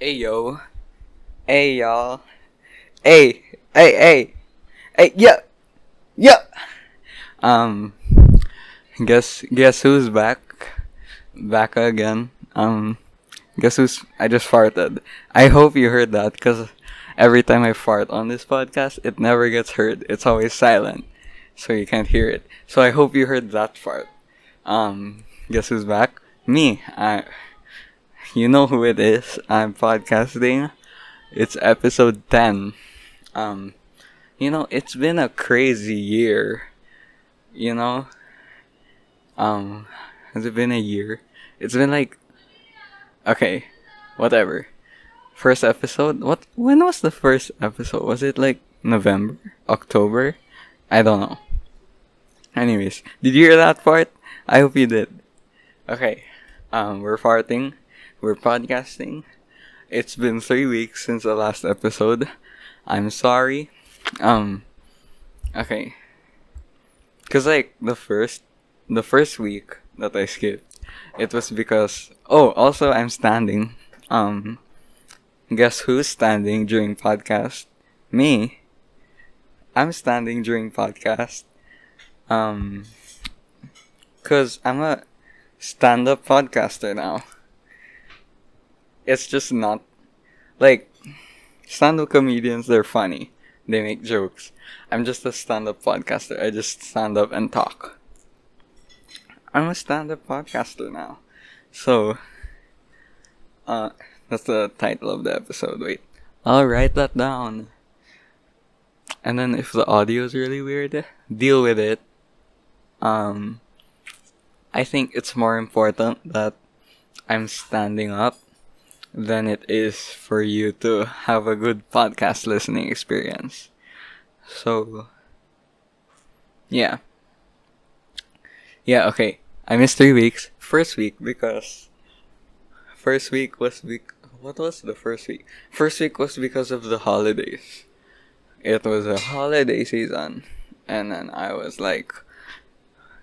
Hey yo, hey y'all, hey, hey, yeah, yeah. Um, guess who's back? Back again. Guess who's? I just farted. I hope you heard that, cause every time I fart on this podcast, it never gets heard. It's always silent, so you can't hear it. So I hope you heard that fart. Guess who's back? Me. You know who it is. I'm podcasting. It's episode 10. Um, it's been a crazy year. You know, um, has it been a year? It's been like, okay, whatever. First episode? When was the first episode? Was it like November? October? I don't know. Anyways, did you hear that part? I hope you did. Okay, we're farting. We're podcasting. It's been 3 weeks since the last episode. I'm sorry. Um, okay. Cause like the first week that I skipped, it was because also I'm standing. Um, guess who's standing during podcast? Me. I'm standing during podcast. Um, cause I'm a stand-up podcaster now. It's just not like stand-up comedians. They're funny. They make jokes. I'm just a stand-up podcaster. I just stand up and talk. I'm a stand-up podcaster now. So, uh, that's the title of the episode. Wait, I'll write that down. And then if the audio is really weird, deal with it. Um, I think it's more important that I'm standing up than it is for you to have a good podcast listening experience. So, yeah. Yeah, okay. I missed 3 weeks. First week because first week was what was the first week? First week was because of the holidays. It was a holiday season, and then I was like,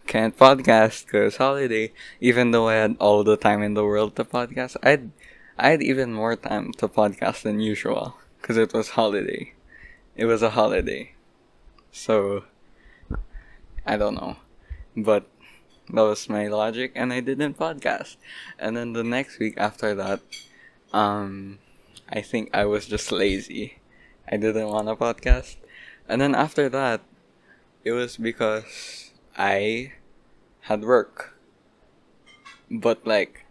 can't podcast because holiday. Even though I had all the time in the world to podcast, I had even more time to podcast than usual because it was holiday. It was a holiday, so I don't know, but that was my logic, and I didn't podcast. And then the next week after that, um, I think I was just lazy. I didn't want to podcast. And then after that, it was because I had work. But like,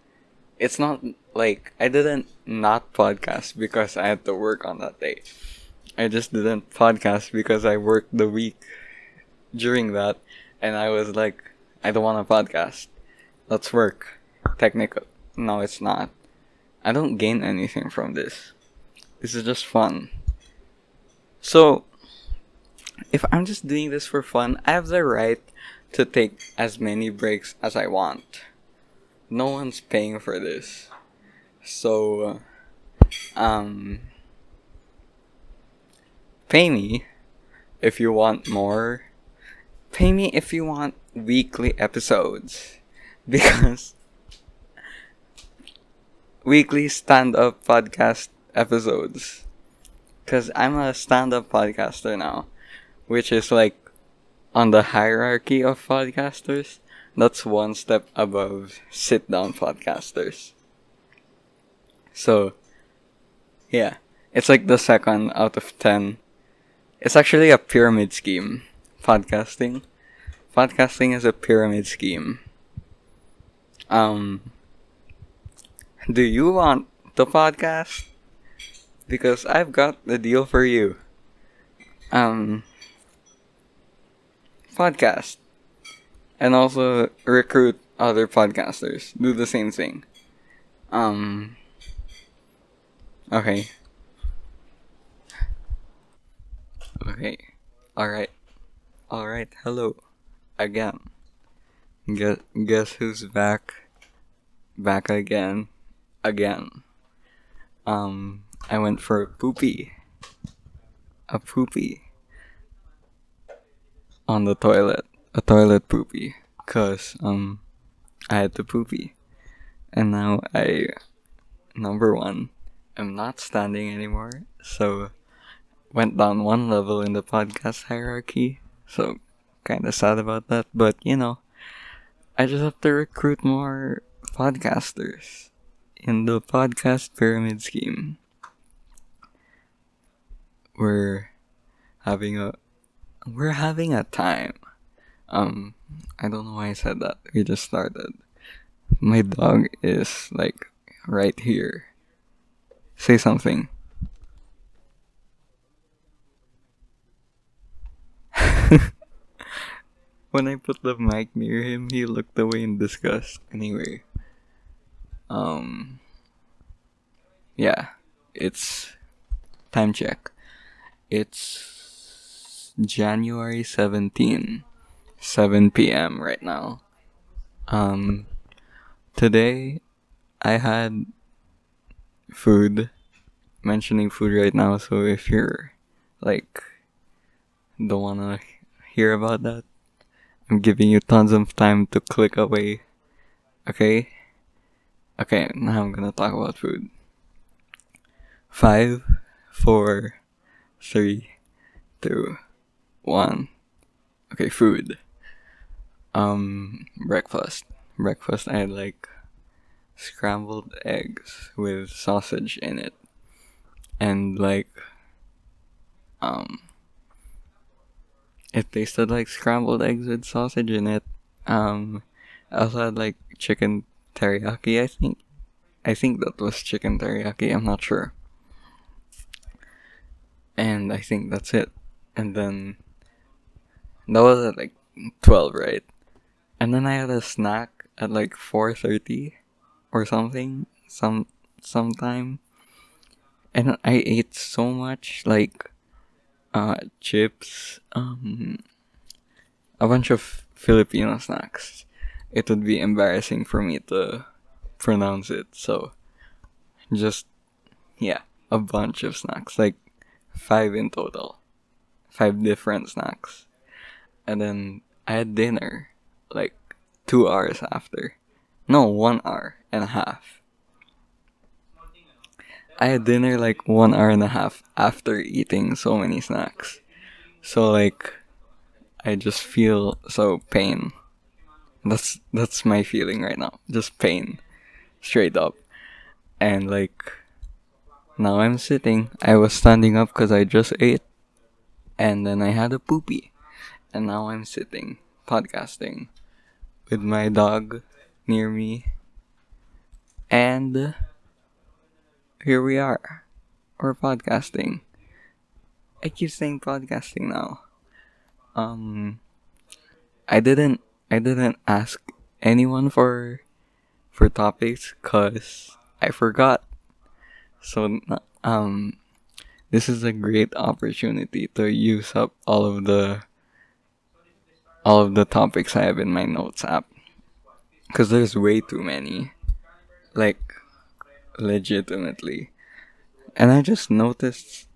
it's not like I didn't not podcast because I had to work on that day. I just didn't podcast because I worked the week during that, and I was like, I don't want to podcast. Let's work. Technical. No, it's not. I don't gain anything from this. This is just fun. So, if I'm just doing this for fun, I have the right to take as many breaks as I want. No one's paying for this. So, um, pay me if you want more. Pay me if you want weekly episodes. Because weekly stand-up podcast episodes. Because I'm a stand-up podcaster now, which is like on the hierarchy of podcasters. That's one step above sit-down podcasters. So, yeah, it's like the second out of 10. It's actually a pyramid scheme. Podcasting. Podcasting is a pyramid scheme. Um, do you want the podcast? Because I've got the deal for you. Um, podcast. And also recruit other podcasters. Do the same thing. Um, okay. Okay. Alright. Alright. Hello. Again. Guess who's back? Back again. Again. I went for a poopy. A poopy. On the toilet. A toilet poopy. Cause, I had to poopy. And now number one, am not standing anymore, so went down one level in the podcast hierarchy. So kind of sad about that, but I just have to recruit more podcasters in the podcast pyramid scheme. We're having a time. I don't know why I said that. We just started. My dog is like right here. Say something. When I put the mic near him, he looked away in disgust. Anyway, um, yeah, it's time check. It's January 17, 7 p.m. right now. Today I had food. Mentioning food right now, so if you're like don't wanna hear about that, I'm giving you tons of time to click away. Okay? Okay, now I'm gonna talk about food. 5, 4, 3, 2, 1. Okay, food. Breakfast. Breakfast, I had like scrambled eggs with sausage in it. And like, it tasted like scrambled eggs with sausage in it. I also had like chicken teriyaki, I think. I think that was chicken teriyaki, I'm not sure. And I think that's it. And then that was at like 12, right? And then I had a snack at like 4:30 or something, sometime. And I ate so much like chips, a bunch of Filipino snacks. It would be embarrassing for me to pronounce it, so just yeah, a bunch of snacks, like 5 in total, 5 different snacks. And then I had dinner like 2 hours after. No, 1 hour and a half. I had dinner like 1 hour and a half after eating so many snacks. So like I just feel so pain. That's my feeling right now. Just pain. Straight up. And like now I'm sitting. I was standing up because I just ate. And then I had a poopy. And now I'm sitting, podcasting with my dog near me. And here we are. We're podcasting. I keep saying podcasting now. I didn't ask anyone for topics cuz I forgot. So this is a great opportunity to use up all of the topics I have in my notes app cuz there's way too many. Like legitimately. And I just noticed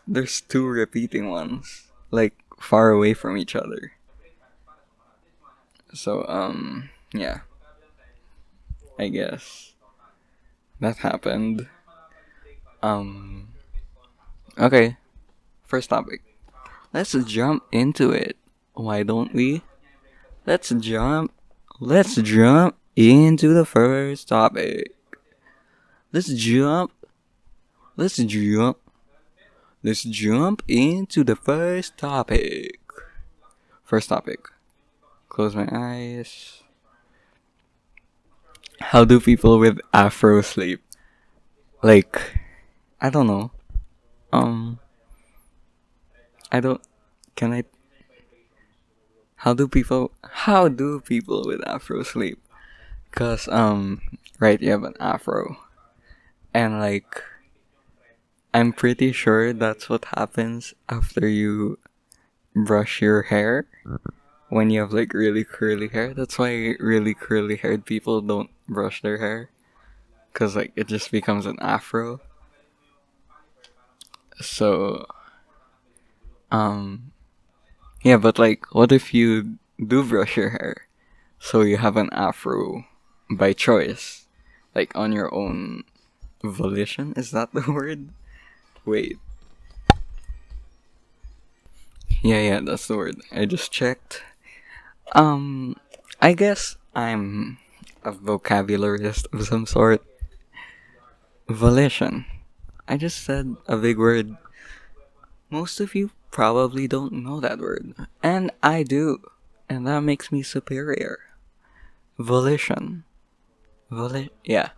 there's 2 repeating ones like far away from each other. So yeah, I guess that happened. Um okay, first topic. Let's jump into it. Why don't we? Let's jump let's jump into the first topic. Let's jump let's jump let's jump into the first topic. First topic. Close my eyes. How do people with afro sleep? Like, I don't know. Um, I don't. Can I? How do people with afro sleep? Cause right, you have an afro, and like, I'm pretty sure that's what happens after you brush your hair. When you have like really curly hair, that's why really curly haired people don't brush their hair. Cause like it just becomes an afro. So yeah, but like what if you do brush your hair? So you have an afro by choice, like on your own Volition? Is that the word? Wait. Yeah, that's the word. I just checked. Um, I guess I'm a vocabularist of some sort. Volition. I just said a big word. Most of you probably don't know that word. And I do. And that makes me superior. Volition. Yeah.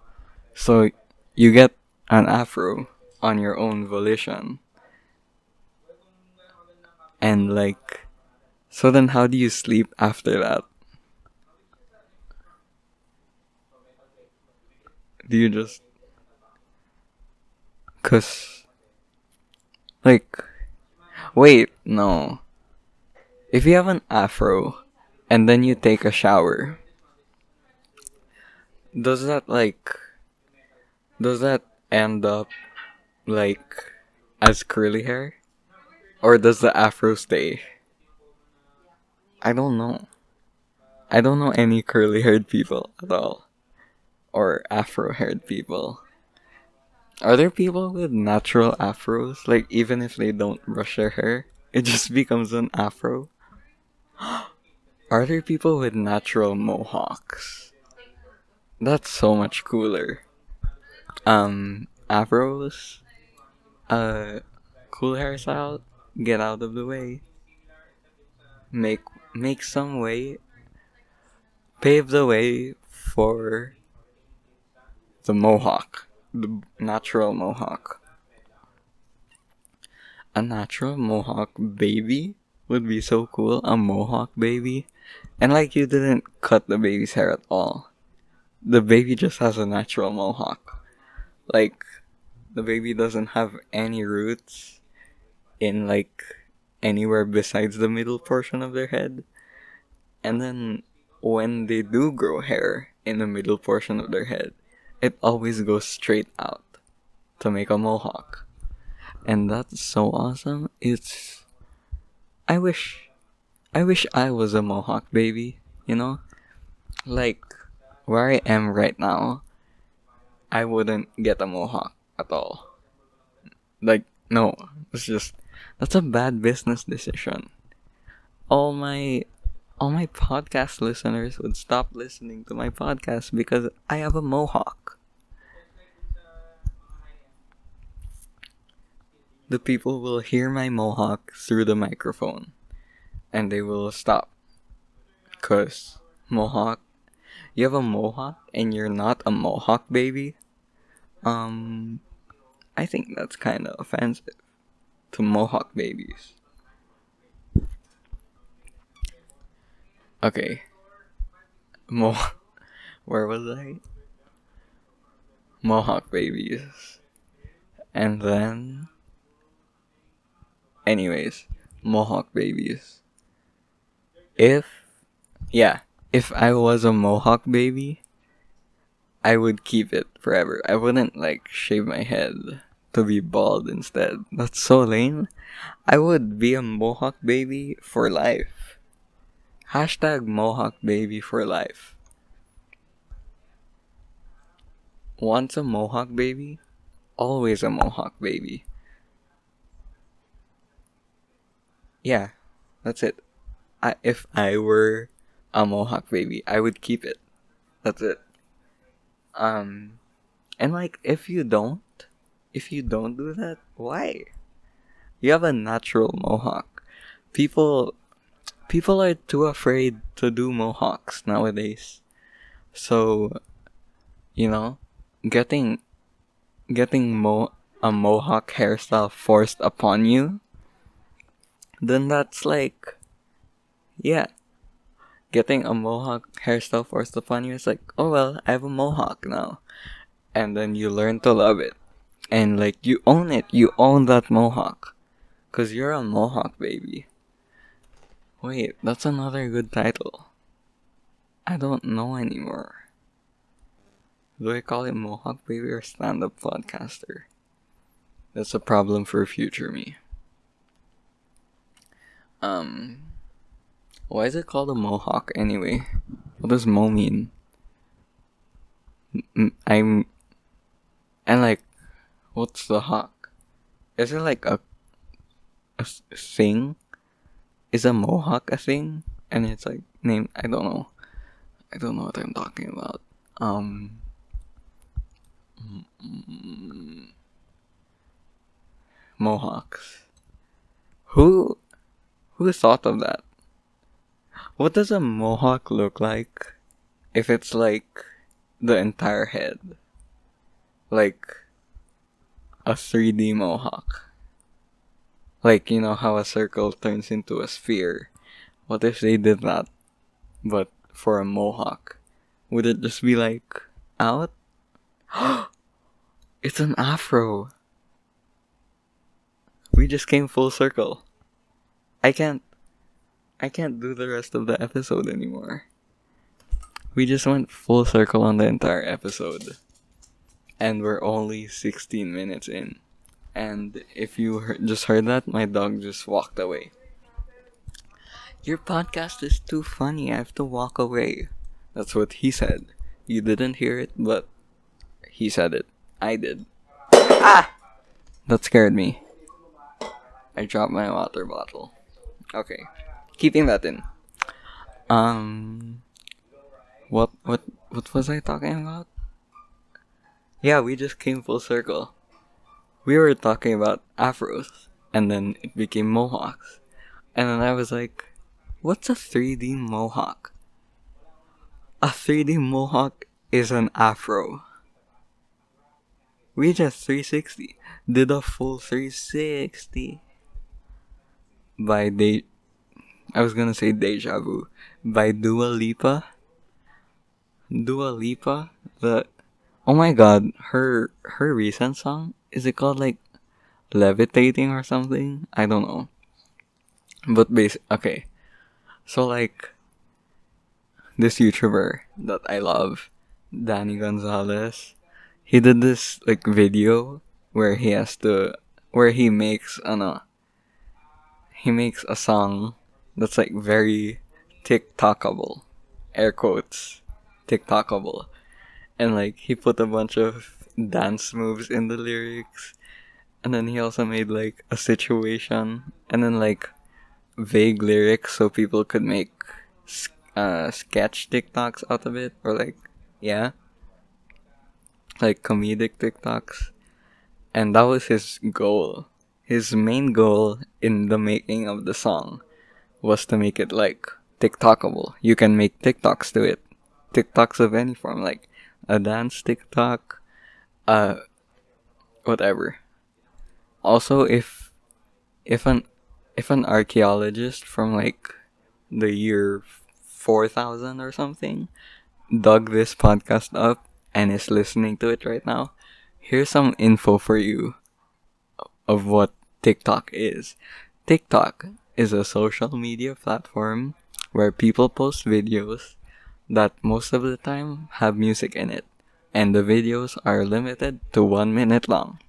So you get an afro on your own volition. And like, so then how do you sleep after that? Do you just, cause, like, wait, no. If you have an afro and then you take a shower, does that like, does that end up like as curly hair? Or does the afro stay? I don't know. I don't know any curly haired people at all. Or afro haired people. Are there people with natural afros? Like, even if they don't brush their hair, it just becomes an afro? Are there people with natural mohawks? That's so much cooler. Afros, uh, cool hairstyle, get out of the way. Make, make some way, pave the way for the mohawk. The natural mohawk. A natural mohawk baby would be so cool. A mohawk baby. And like you didn't cut the baby's hair at all. The baby just has a natural mohawk. Like, the baby doesn't have any roots in like anywhere besides the middle portion of their head. And then when they do grow hair in the middle portion of their head, it always goes straight out to make a mohawk. And that's so awesome. It's I wish I was a mohawk baby, you know? Like where I am right now, I wouldn't get a mohawk at all. Like no, that's a bad business decision. All my all my podcast listeners would stop listening to my podcast because I have a mohawk. The people will hear my mohawk through the microphone and they will stop. Cause mohawk, you have a mohawk and you're not a mohawk baby? Um, I think that's kind of offensive to mohawk babies. Okay, Mo, where was I? Mohawk babies. And then, anyways, mohawk babies. If, yeah, if I was a mohawk baby, I would keep it forever. I wouldn't like shave my head to be bald instead. That's so lame. I would be a mohawk baby for life. Hashtag mohawk baby for life. Once a mohawk baby, always a mohawk baby. Yeah, that's it. If I were a mohawk baby, I would keep it. That's it. And like if you don't do that, why? You have a natural mohawk. People people are too afraid to do mohawks nowadays. So, you know, getting a mohawk hairstyle forced upon you, then that's like, yeah, getting a mohawk hairstyle forced upon you is like, oh well, I have a mohawk now. And then you learn to love it. And like, you own it. You own that mohawk. Because you're a mohawk baby. Wait, that's another good title. I don't know anymore. Do I call it Mohawk Baby or Stand-Up Podcaster? That's a problem for future me. Why is it called a mohawk anyway? What does mo mean? I'm And like, what's the hawk? Is it like a thing? Is a mohawk a thing? And it's like named. I don't know. I don't know what I'm talking about. Um. Mohawks. Who who thought of that? What does a mohawk look like if it's like the entire head? Like a 3D mohawk. Like, you know how a circle turns into a sphere. What if they did that, but for a mohawk? Would it just be like out? It's an afro. We just came full circle. I can't I can't do the rest of the episode anymore. We just went full circle on the entire episode. And we're only 16 minutes in. And if you just heard that, my dog just walked away. Your podcast is too funny, I have to walk away. That's what he said. You didn't hear it, but he said it. I did. Ah! That scared me. I dropped my water bottle. Okay. Keeping that in. Um what was I talking about? Yeah, we just came full circle. We were talking about afros, and then it became mohawks. And then I was like, what's a 3D mohawk? A 3D mohawk is an afro. We just 360. Did a full 360. By I was gonna say deja vu. By Dua Lipa. Dua Lipa? Oh my god, her recent song? Is it called like Levitating or something? I don't know. But okay. So like this YouTuber that I love, Danny Gonzalez, he did this like video where he makes he makes a song that's like very TikTokable, air quotes, TikTokable, and like he put a bunch of dance moves in the lyrics, and then he also made like a situation, and then like vague lyrics so people could make sketch TikToks out of it, or like, yeah, like comedic TikToks. And that was his goal. His main goal in the making of the song was to make it like TikTokable. You can make TikToks to it. TikToks of any form, like a dance TikTok, uh, whatever. Also, if an if an archaeologist from like the year 4000 or something dug this podcast up and is listening to it right now, here's some info for you of what TikTok is. TikTok is a social media platform where people post videos that most of the time have music in it, and the videos are limited to 1 minute long.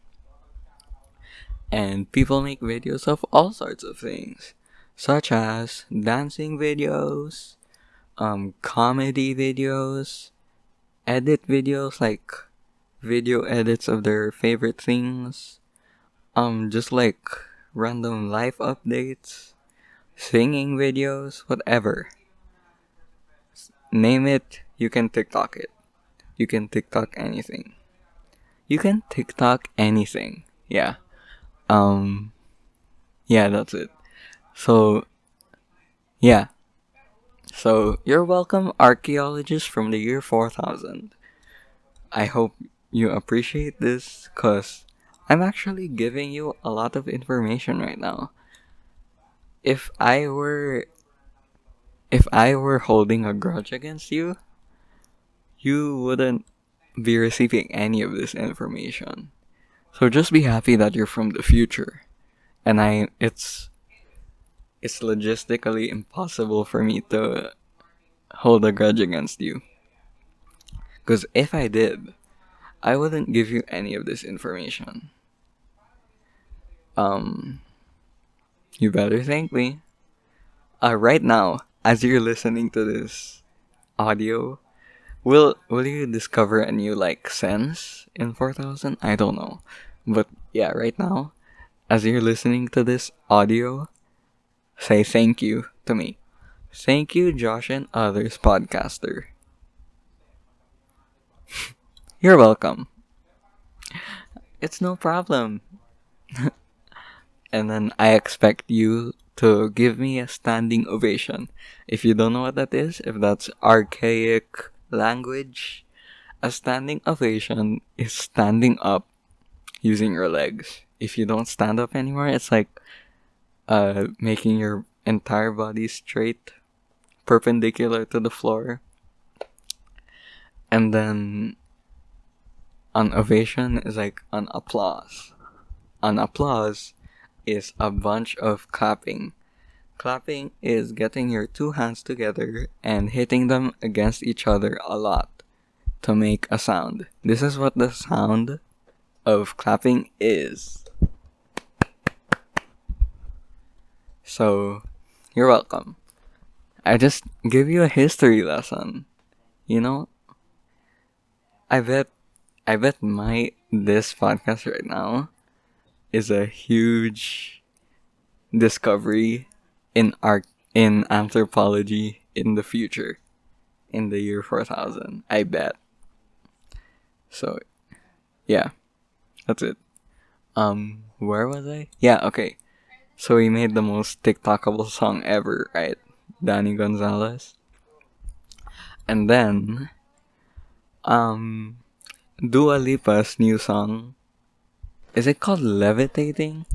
And people make videos of all sorts of things, such as dancing videos, comedy videos, edit videos like video edits of their favorite things, just like random life updates, singing videos, whatever. Name it, you can TikTok it. You can TikTok anything. You can TikTok anything. Yeah. Um, yeah, that's it. So, yeah. So, you're welcome, archaeologists from the year 4000. I hope you appreciate this, cause I'm actually giving you a lot of information right now. If I were holding a grudge against you, you wouldn't be receiving any of this information. So just be happy that you're from the future. And it's logistically impossible for me to hold a grudge against you. Cuz if I did, I wouldn't give you any of this information. Um you better thank me. Right now, as you're listening to this audio, Will you discover a new like sense in 4000? I don't know. But yeah, right now, as you're listening to this audio, say thank you to me. Thank you, Josh and others podcaster. You're welcome. It's no problem. And then I expect you to give me a standing ovation. If you don't know what that is, if that's archaic language, a standing ovation is standing up using your legs. If you don't stand up anymore, it's like making your entire body straight, perpendicular to the floor. And then an ovation is like an applause. An applause is a bunch of clapping. Clapping is getting your two hands together and hitting them against each other a lot to make a sound. This is what the sound of clapping is. So, you're welcome. I just give you a history lesson. You know, I bet this podcast right now is a huge discovery in anthropology in the future, in the year 4000. I bet. So, yeah, that's it. Where was I? Yeah, okay. So we made the most TikTokable song ever, right? Danny Gonzalez. And then, Dua Lipa's new song. Is it called Levitating?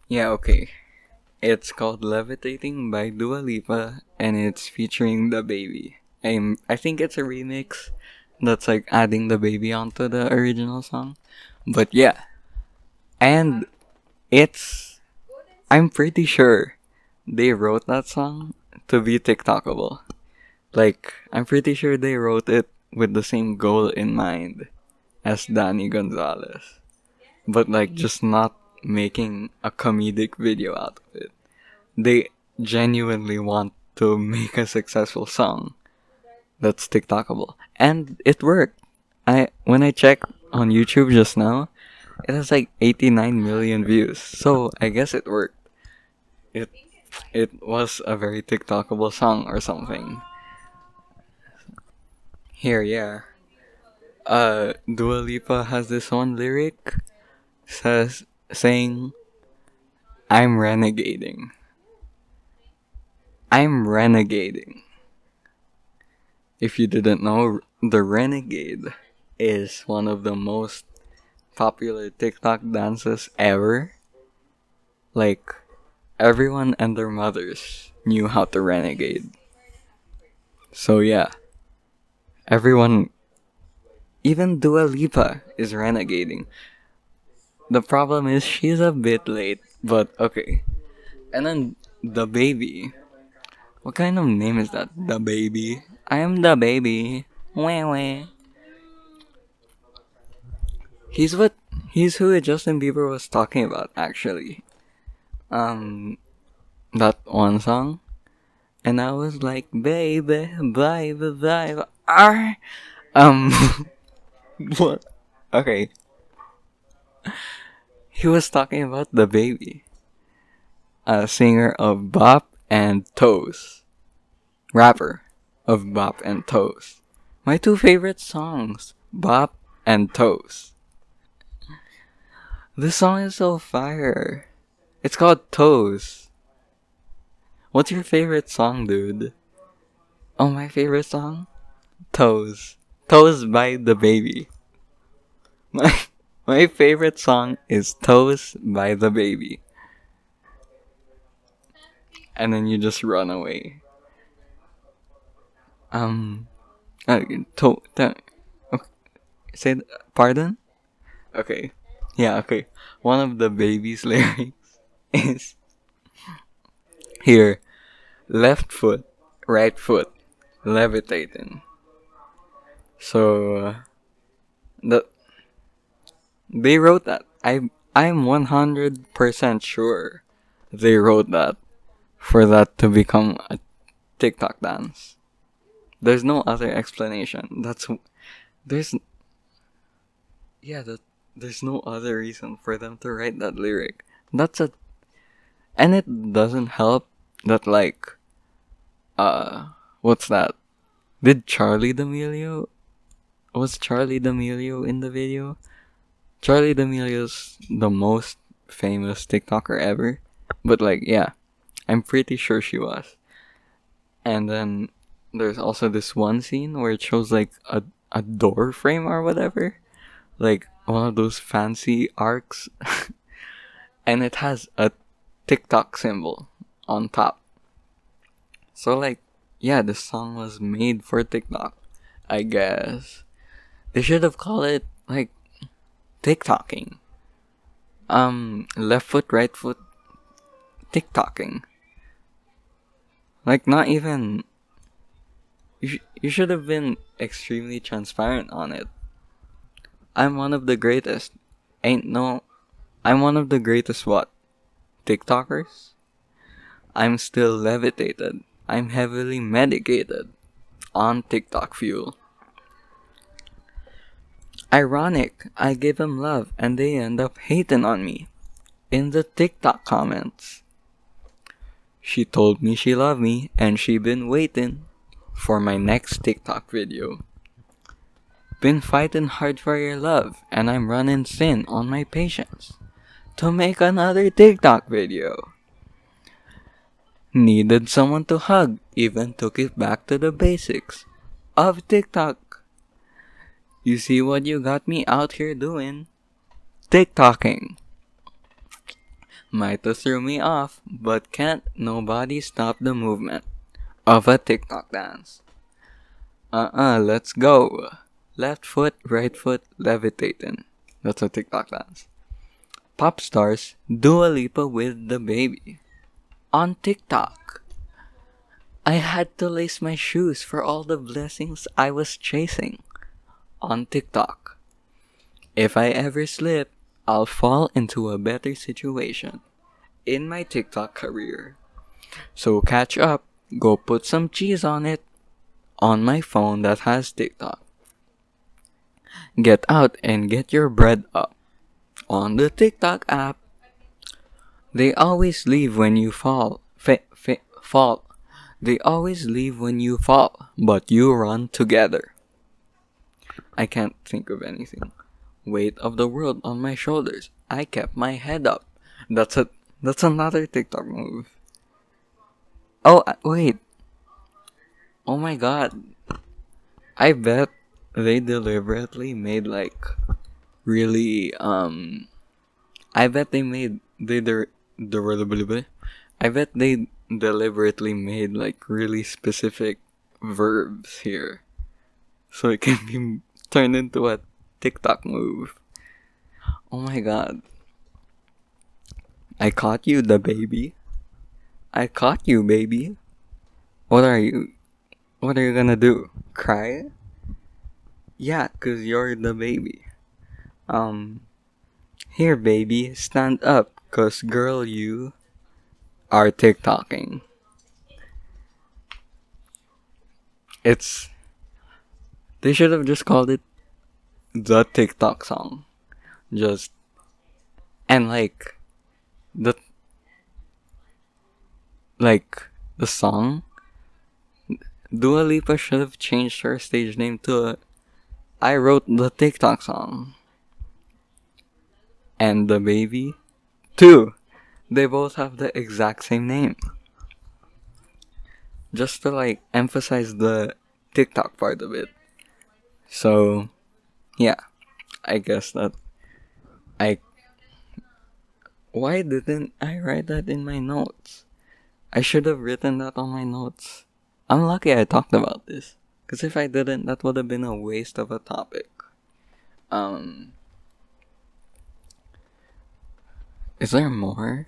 Yeah, okay. It's called Levitating by Dua Lipa, and it's featuring the baby. I think it's a remix that's like adding the baby onto the original song. But yeah. And I'm pretty sure they wrote that song to be TikTokable. Like, I'm pretty sure they wrote it with the same goal in mind as Danny Gonzalez. But like, just not making a comedic video out of it. They genuinely want to make a successful song that's TikTokable. And it worked. When I checked on YouTube just now, it has like 89 million views. So I guess it worked. It it was a very TikTokable song or something. Here, yeah. Dua Lipa has this one lyric saying, I'm renegading. I'm renegading. If you didn't know, the Renegade is one of the most popular TikTok dances ever. Like, everyone and their mothers knew how to renegade. So yeah, everyone, even Dua Lipa is renegading. The problem is she's a bit late, but okay. And then the baby. What kind of name is that? The baby. I am the baby. Wah wah. He's what he's who Justin Bieber was talking about actually. That one song. And I was like, baby, baby, baby, ah. Um, what? Okay. He was talking about the baby, a singer of Bop and Toes, rapper of Bop and Toes. My two favorite songs, Bop and Toes. This song is so fire. It's called Toes. What's your favorite song, dude? Oh, my favorite song? Toes. Toes by the baby. My my favorite song is Toes by the baby. And then you just run away. Um uh, to, to, okay. Pardon? Okay. Yeah, okay. One of the baby's lyrics is here, left foot, right foot, levitating. So the they wrote that. I'm 100% sure they wrote that for that to become a TikTok dance. There's no other explanation. There's yeah, there's no other reason for them to write that lyric. That's a and it doesn't help that like what's that? Did Charlie D'Amelio was Charlie D'Amelio in the video? Charlie D'Amelio's the most famous TikToker ever. But like yeah, I'm pretty sure she was. And then there's also this one scene where it shows like a door frame or whatever. Like one of those fancy arcs. And it has a TikTok symbol on top. So like, yeah, the song was made for TikTok, I guess. They should have called it like TikToking. Left foot, right foot, TikToking. Like not even. You should have been extremely transparent on it. I'm one of the greatest. I'm one of the greatest what? TikTokers? I'm still levitated. I'm heavily medicated on TikTok fuel. Ironic, I give them love and they end up hating on me in the TikTok comments. She told me she loved me and she been waiting for my next TikTok video. Been fighting hard for your love and I'm running thin on my patience to make another TikTok video. Needed someone to hug, even took it back to the basics of TikTok. You see what you got me out here doing? TikToking. Might have threw me off, but can't nobody stop the movement of a TikTok dance. Let's go. Left foot, right foot, levitating. That's a TikTok dance. Pop stars, Dua Lipa with the baby. On TikTok. I had to lace my shoes for all the blessings I was chasing. On TikTok. If I ever slip, I'll fall into a better situation in my TikTok career. So catch up, go put some cheese on it on my phone that has TikTok. Get out and get your bread up on the TikTok app. They always leave when you fall. Fall. They always leave when you fall, but you run together. I can't think of anything. Weight of the world on my shoulders. I kept my head up. That's another TikTok move. Oh, wait. Oh my god. I bet they deliberately made like really I bet they made I bet they deliberately made like really specific verbs here so it can be turned into a TikTok move. Oh my god. I caught you, the baby. I caught you, baby. What are you gonna do? Cry? Yeah, 'cause you're the baby. Here, baby, stand up, 'cause girl, you are TikToking. They should have just called it the TikTok song. Just, and the, the song, Dua Lipa should have changed her stage name to I wrote the TikTok song. And the baby, too. They both have the exact same name. Just to emphasize the TikTok part of it. So, yeah. I guess that why didn't I write that in my notes? I should have written that on my notes. I'm lucky I talked about this. Because if I didn't, that would have been a waste of a topic. Is there more?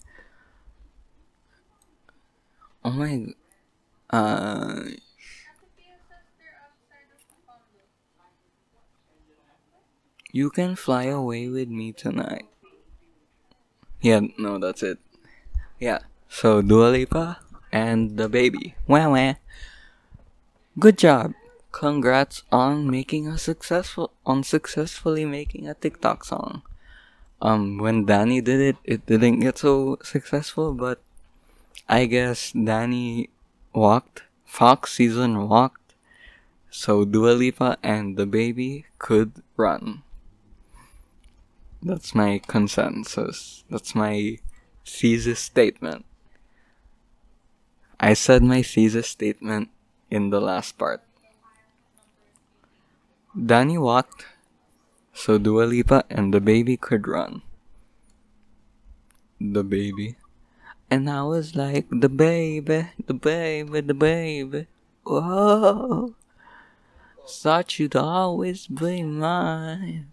Oh my... You can fly away with me tonight. Yeah, no, that's it. Yeah, so Dua Lipa and the baby. Wah wah. Good job. congrats on successfully making a TikTok song. When Danny did it, it didn't get so successful, but I guess Danny walked, Fox season walked, so Dua Lipa and the baby could run. That's my consensus. That's my thesis statement. I said my thesis statement in the last part. Danny walked, so Dua Lipa and the baby could run. The baby. And I was like, the baby, the baby, the baby. Whoa. Thought you'd always be mine.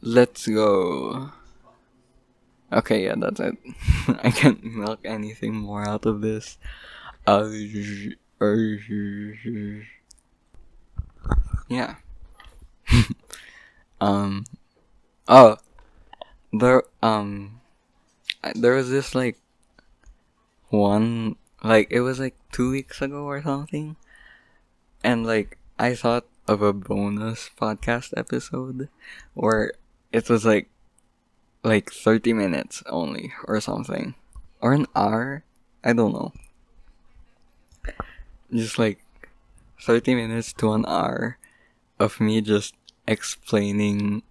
Let's go. Okay, yeah, that's it. I can't milk anything more out of this. Yeah. um. Oh, there was this like one, like it was like 2 weeks ago or something, and like I thought of a bonus podcast episode where it was like 30 minutes only or something, or an hour, I don't know, just like 30 minutes to an hour of me just explaining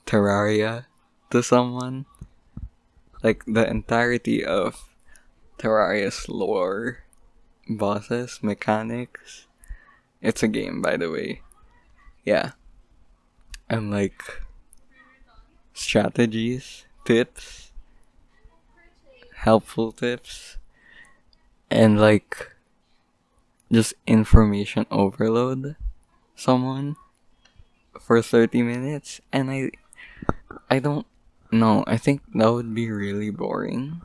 Terraria to someone, like the entirety of Terraria's lore, bosses, mechanics. It's a game, by the way. Yeah. And like strategies, tips, helpful tips, and like just information overload someone for 30 minutes, and I don't know, I think that would be really boring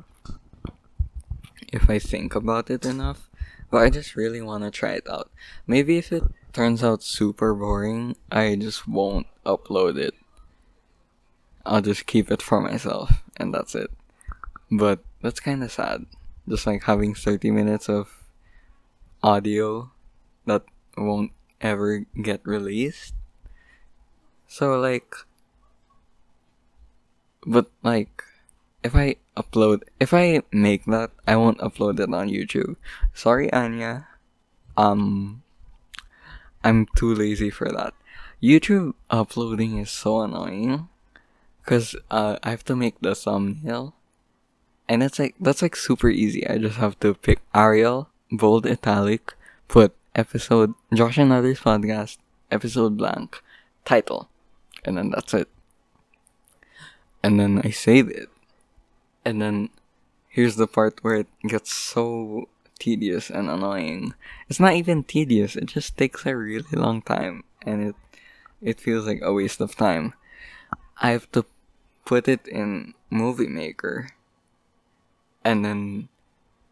if I think about it enough, but I just really want to try it out. Maybe if it turns out super boring, I just won't upload it. I'll just keep it for myself, and that's it. But that's kind of sad. Just like having 30 minutes of audio that won't ever get released. So like, but like, if I make that, I won't upload it on YouTube. Sorry, Anya. I'm too lazy for that. YouTube uploading is so annoying, cause I have to make the thumbnail, and that's like super easy. I just have to pick Arial, bold italic, put episode Josh and Others podcast, episode blank, title, and then that's it. And then I save it. And then here's the part where it gets so tedious and annoying. It's not even tedious, it just takes a really long time, and it feels like a waste of time. I have to put it in Movie Maker and then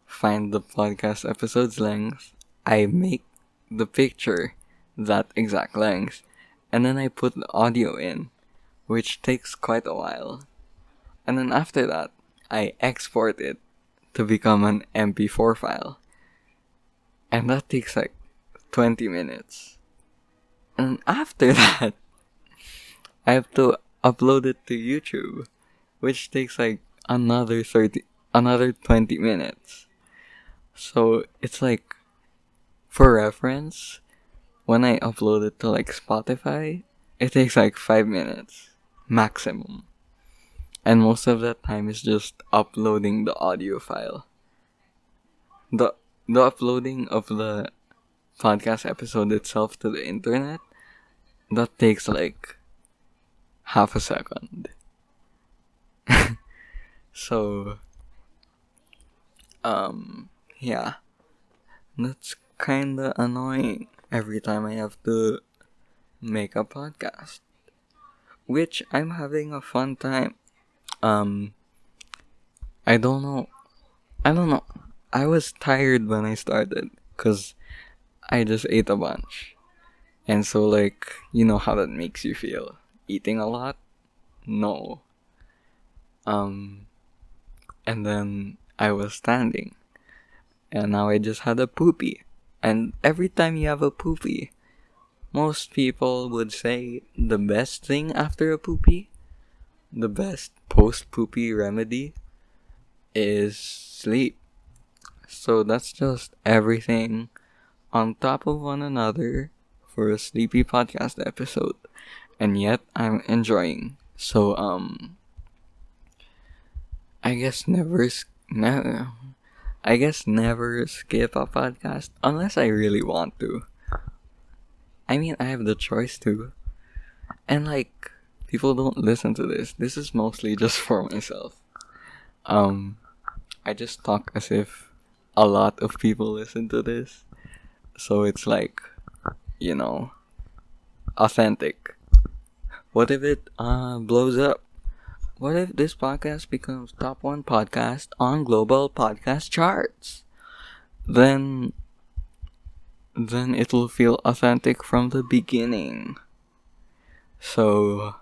find the podcast episode's length. I make the picture that exact length, and then I put the audio in, which takes quite a while. And then after that, I export it to become an MP4 file. And that takes like 20 minutes. And after that, I have to upload it to YouTube, which takes like another 20 minutes. So it's like, for reference, when I upload it to like Spotify, it takes like 5 minutes maximum. And most of that time is just uploading the audio file. The uploading of the podcast episode itself to the internet, that takes like half a second. So, yeah. That's kinda annoying every time I have to make a podcast. Which I'm having a fun time. I don't know. I was tired when I started, cause I just ate a bunch. And so like, you know how that makes you feel. Eating a lot? No. And then I was standing. and now I just had a poopy. And every time you have a poopy, most people would say the best thing after a poopy, the best post-poopy remedy is sleep. So that's just everything on top of one another for a sleepy podcast episode. And yet I'm enjoying. So I guess never skip a podcast unless I really want to. I mean, I have the choice to. And like, people don't listen to this. This is mostly just for myself. I just talk as if a lot of people listen to this. So it's like, authentic. What if it blows up? What if this podcast becomes top 1 podcast on global podcast charts? Then it will feel authentic from the beginning. So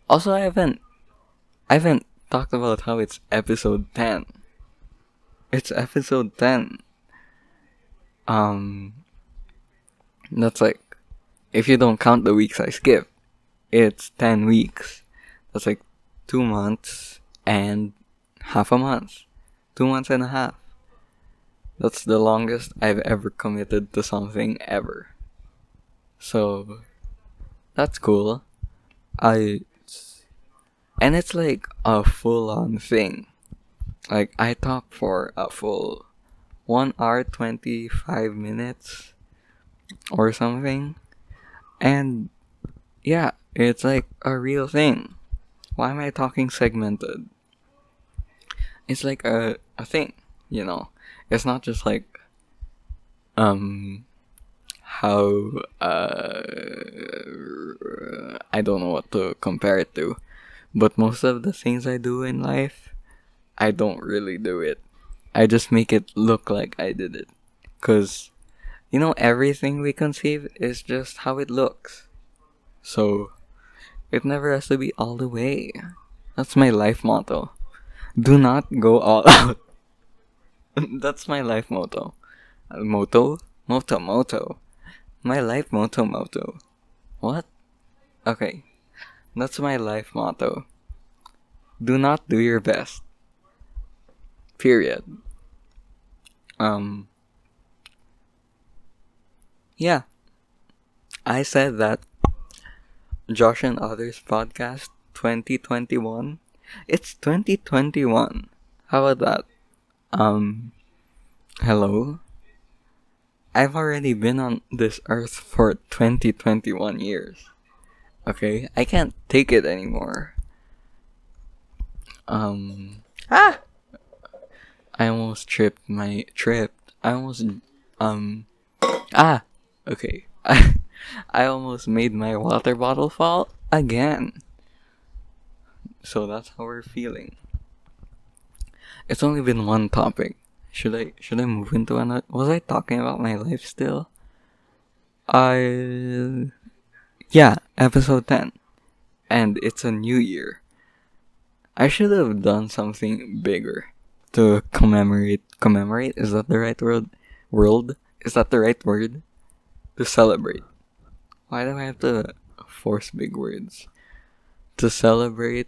also I haven't talked about how it's episode 10. It's episode 10. That's like, if you don't count the weeks I skip, it's 10 weeks. That's like 2 months and half a month. 2 months and a half. That's the longest I've ever committed to something ever. So that's cool. And it's like a full-on thing. Like, I talk for a full 1 hour 25 minutes or something. And yeah, it's like a real thing. Why am I talking segmented? It's like a thing, It's not just like how I don't know what to compare it to. But most of the things I do in life, I don't really do it. I just make it look like I did it. 'Cause everything we conceive is just how it looks. So it never has to be all the way. That's my life motto. Do not go all out. That's my life motto. Motto. My life motto. What? Okay. That's my life motto. Do not do your best. Period. Yeah. I said that Josh and Others podcast 2021. It's 2021. How about that? Hello? I've already been on this earth for 2021 years. Okay? I can't take it anymore. I almost tripped. Okay. I almost made my water bottle fall again. So that's how we're feeling. It's only been one topic. Should I move into another? Was I talking about my life still? Yeah, episode 10. And it's a new year. I should have done something bigger to commemorate. Commemorate? Is that the right word? Is that the right word? To celebrate. Why do I have to force big words? To celebrate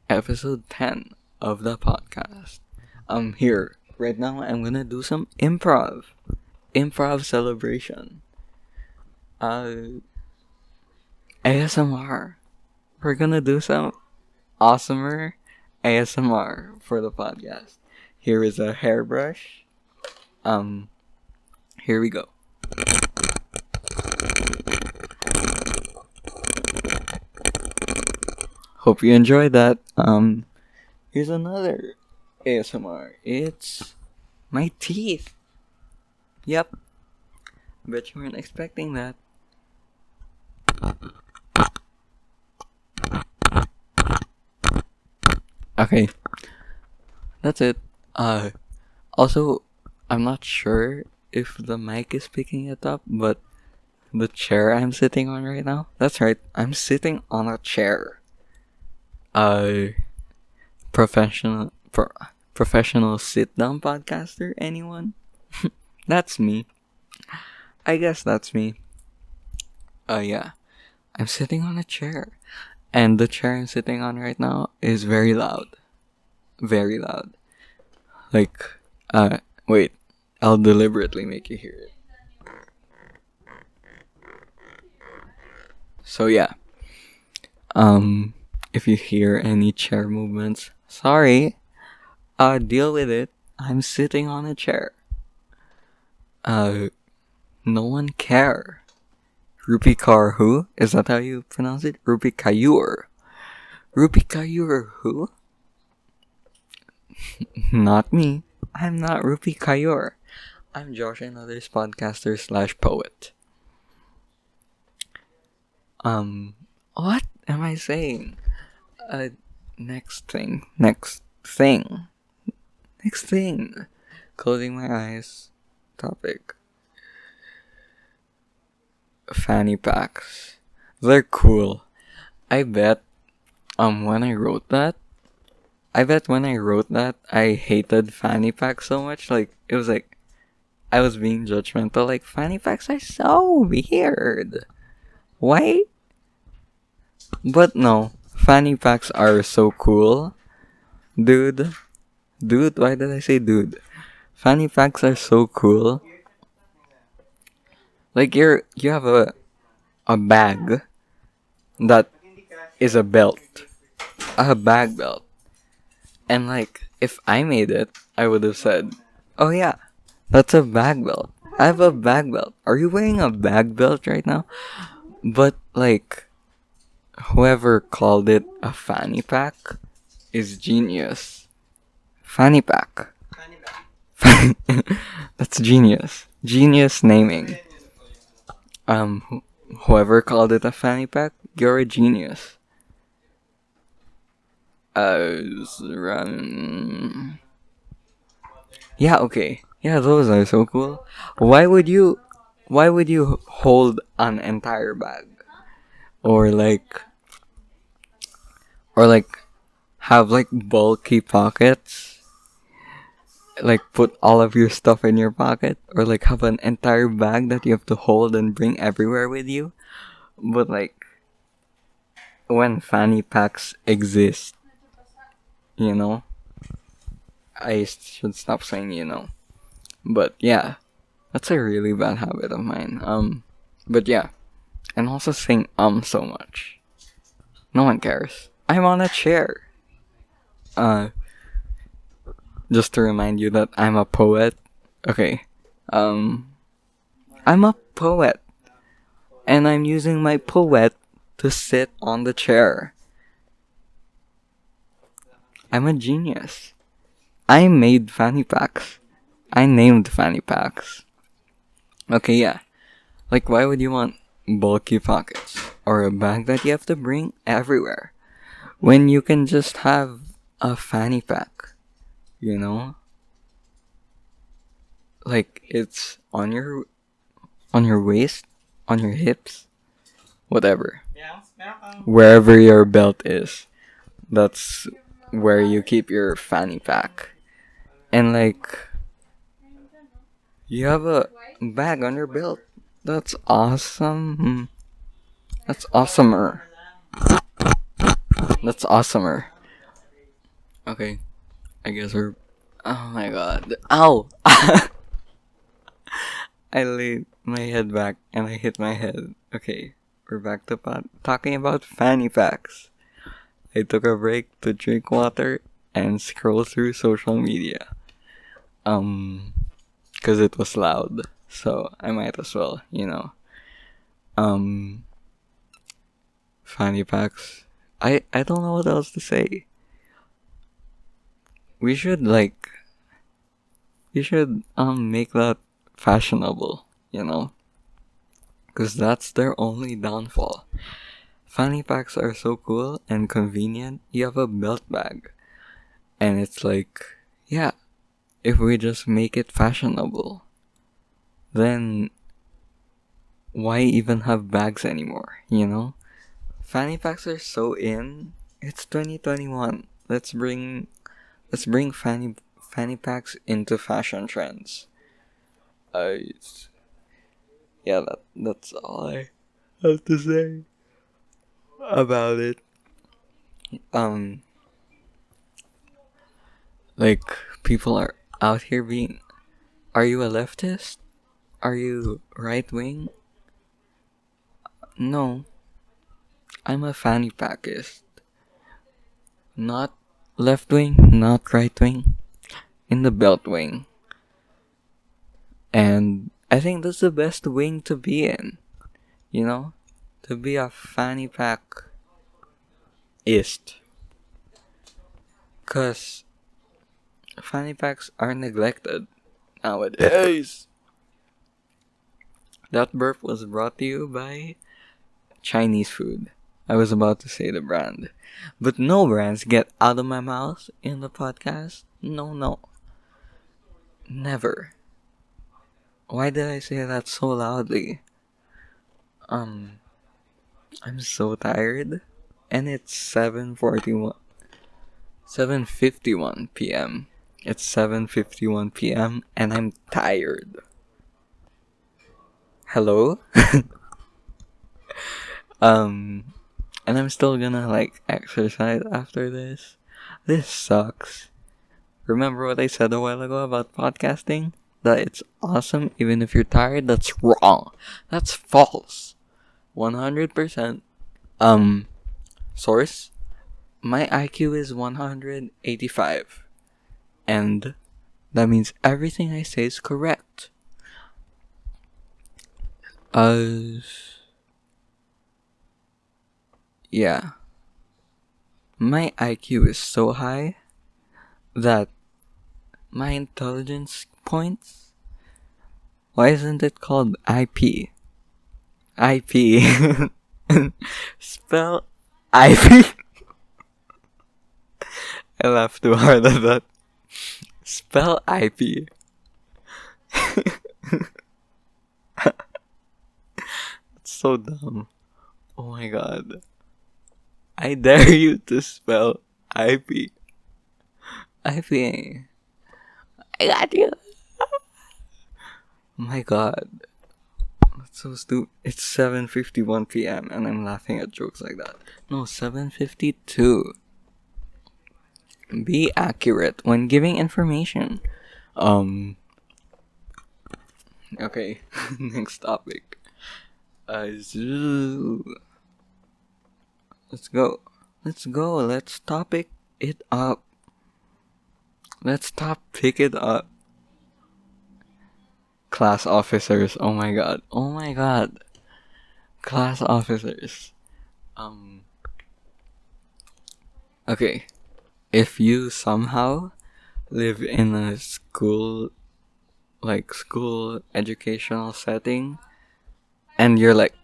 episode 10 of the podcast. I'm here. Right now, I'm gonna do some improv celebration. ASMR. We're gonna do some awesomer ASMR for the podcast. Here is a hairbrush. Here we go. Hope you enjoyed that. Here's another ASMR. It's my teeth. Yep. I bet you weren't expecting that. Okay. That's it. Also, I'm not sure if the mic is picking it up, but the chair I'm sitting on right now, that's right, I'm sitting on a chair. Professional Professional sit-down podcaster? Anyone? That's me. I guess that's me. Yeah. I'm sitting on a chair. And the chair I'm sitting on right now is very loud. Very loud. Like, wait. I'll deliberately make you hear it. So yeah. If you hear any chair movements, sorry. Deal with it. I'm sitting on a chair. No one care. Rupi Kaur who? Is that how you pronounce it? Rupi Kaur. Rupi Kaur who? Not me. I'm not Rupi Kaur. I'm Josh and Others podcaster / poet. What am I saying? Next thing. Closing my eyes. Topic. Fanny packs. They're cool. I bet when I wrote that, I hated fanny packs so much. Like, it was like I was being judgmental. Like, fanny packs are so weird. Why? But no, fanny packs are so cool. Dude, why did I say dude? Fanny packs are so cool. Like, you have a bag that is a belt. A bag belt. And like, if I made it, I would have said, oh yeah, that's a bag belt. I have a bag belt. Are you wearing a bag belt right now? But like, whoever called it a fanny pack is genius. Fanny pack. That's genius. Genius naming. Whoever called it a fanny pack, you're a genius. Yeah, okay. Yeah, those are so cool. Why would you hold an entire bag? Or like have like bulky pockets? Like put all of your stuff in your pocket? Or like have an entire bag that you have to hold and bring everywhere with you? But like, when fanny packs exist, you know? I should stop saying you know. But yeah, that's a really bad habit of mine. But yeah. And also saying so much. No one cares. I'm on a chair. Just to remind you that I'm a poet. Okay. I'm a poet. And I'm using my poet to sit on the chair. I'm a genius. I made fanny packs. I named fanny packs. Okay, yeah. Like, why would you want bulky pockets or a bag that you have to bring everywhere when you can just have a fanny pack? You know? Like, it's on your waist, on your hips, whatever. Wherever your belt is, that's where you keep your fanny pack. And like, you have a bag on your belt. That's awesome. That's awesomer. That's awesomer. Okay, I guess we're... Oh my god. Ow! I laid my head back and I hit my head. Okay, we're back to talking about fanny packs. I took a break to drink water and scroll through social media. Cause it was loud. So I might as well, you know. Fanny packs. I don't know what else to say. We should make that fashionable, you know? Cause that's their only downfall. Fanny packs are so cool and convenient. You have a belt bag. And it's like, yeah, if we just make it fashionable, then why even have bags anymore, you know? Fanny packs are so in. It's 2021. Let's bring fanny fanny packs into fashion trends. Uh, yeah, that's all I have to say about it. Um, like people are out here being. Are you a leftist? Are you right wing? No, I'm a fanny packist. Not left wing, not right wing. In the belt wing. And I think that's the best wing to be in. You know? To be a fanny pack ist. Cause fanny packs are neglected nowadays. That burp was brought to you by Chinese food. I was about to say the brand. But no brands get out of my mouth in the podcast. No. Never. Why did I say that so loudly? I'm so tired. And it's 7:51 p.m. It's 7:51 p.m. and I'm tired. Hello? And I'm still gonna exercise after this. This sucks. Remember what I said a while ago about podcasting? That it's awesome even if you're tired? That's wrong. That's false. 100%. Source? My IQ is 185. And that means everything I say is correct. Yeah. My IQ is so high that my intelligence points. Why isn't it called IP? IP. Spell IP. I laughed too hard at that. Spell IP. It's so dumb. Oh my god. I dare you to spell IP. IP. I got you. Oh my god. That's so stupid. It's 7:51 p.m. and I'm laughing at jokes like that. No, 7:52. Be accurate when giving information. Okay. Next topic. Let's go. Let's topic it up. Let's pick it up. Class officers. Oh my god. Class officers. Okay. If you somehow live in a school educational setting and you're like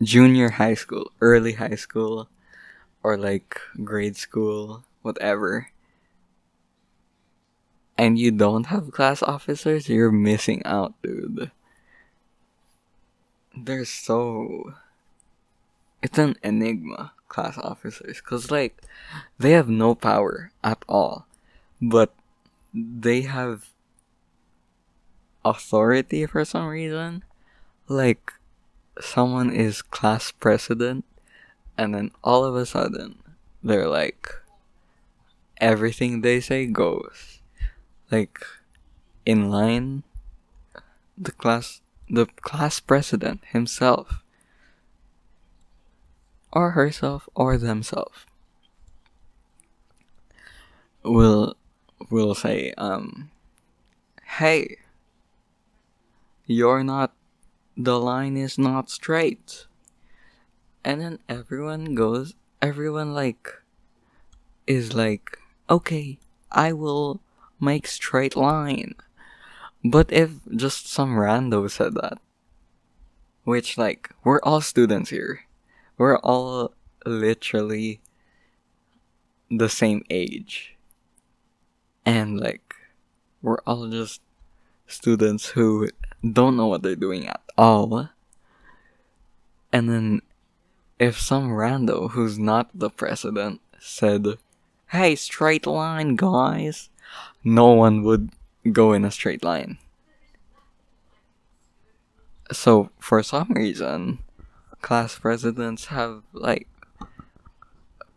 junior high school, early high school, or grade school, whatever, and you don't have class officers, you're missing out, dude. It's an enigma, class officers, cause they have no power at all, but they have authority for some reason. Someone is class president, and then all of a sudden, they're everything they say goes. In line, the class president himself, or herself, or themselves, will say, hey, the line is not straight. And then everyone is okay, I will make straight line. But if just some rando said that, which we're all students here, we're all literally the same age, and we're all just students who don't know what they're doing at all. And then if some rando who's not the president said, hey, straight line, guys. No one would go in a straight line. So, for some reason, class presidents have, like,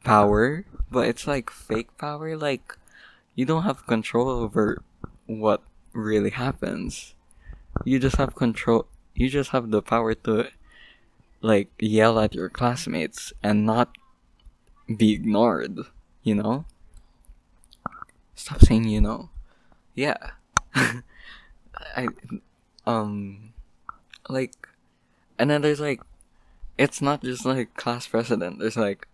power, but it's like fake power. Like, you don't have control over what really happens. You just have control, you just have the power to, like, yell at your classmates and not be ignored, you know? Stop saying you know. Yeah. I, um, like, and then there's like, it's not just like class president, there's like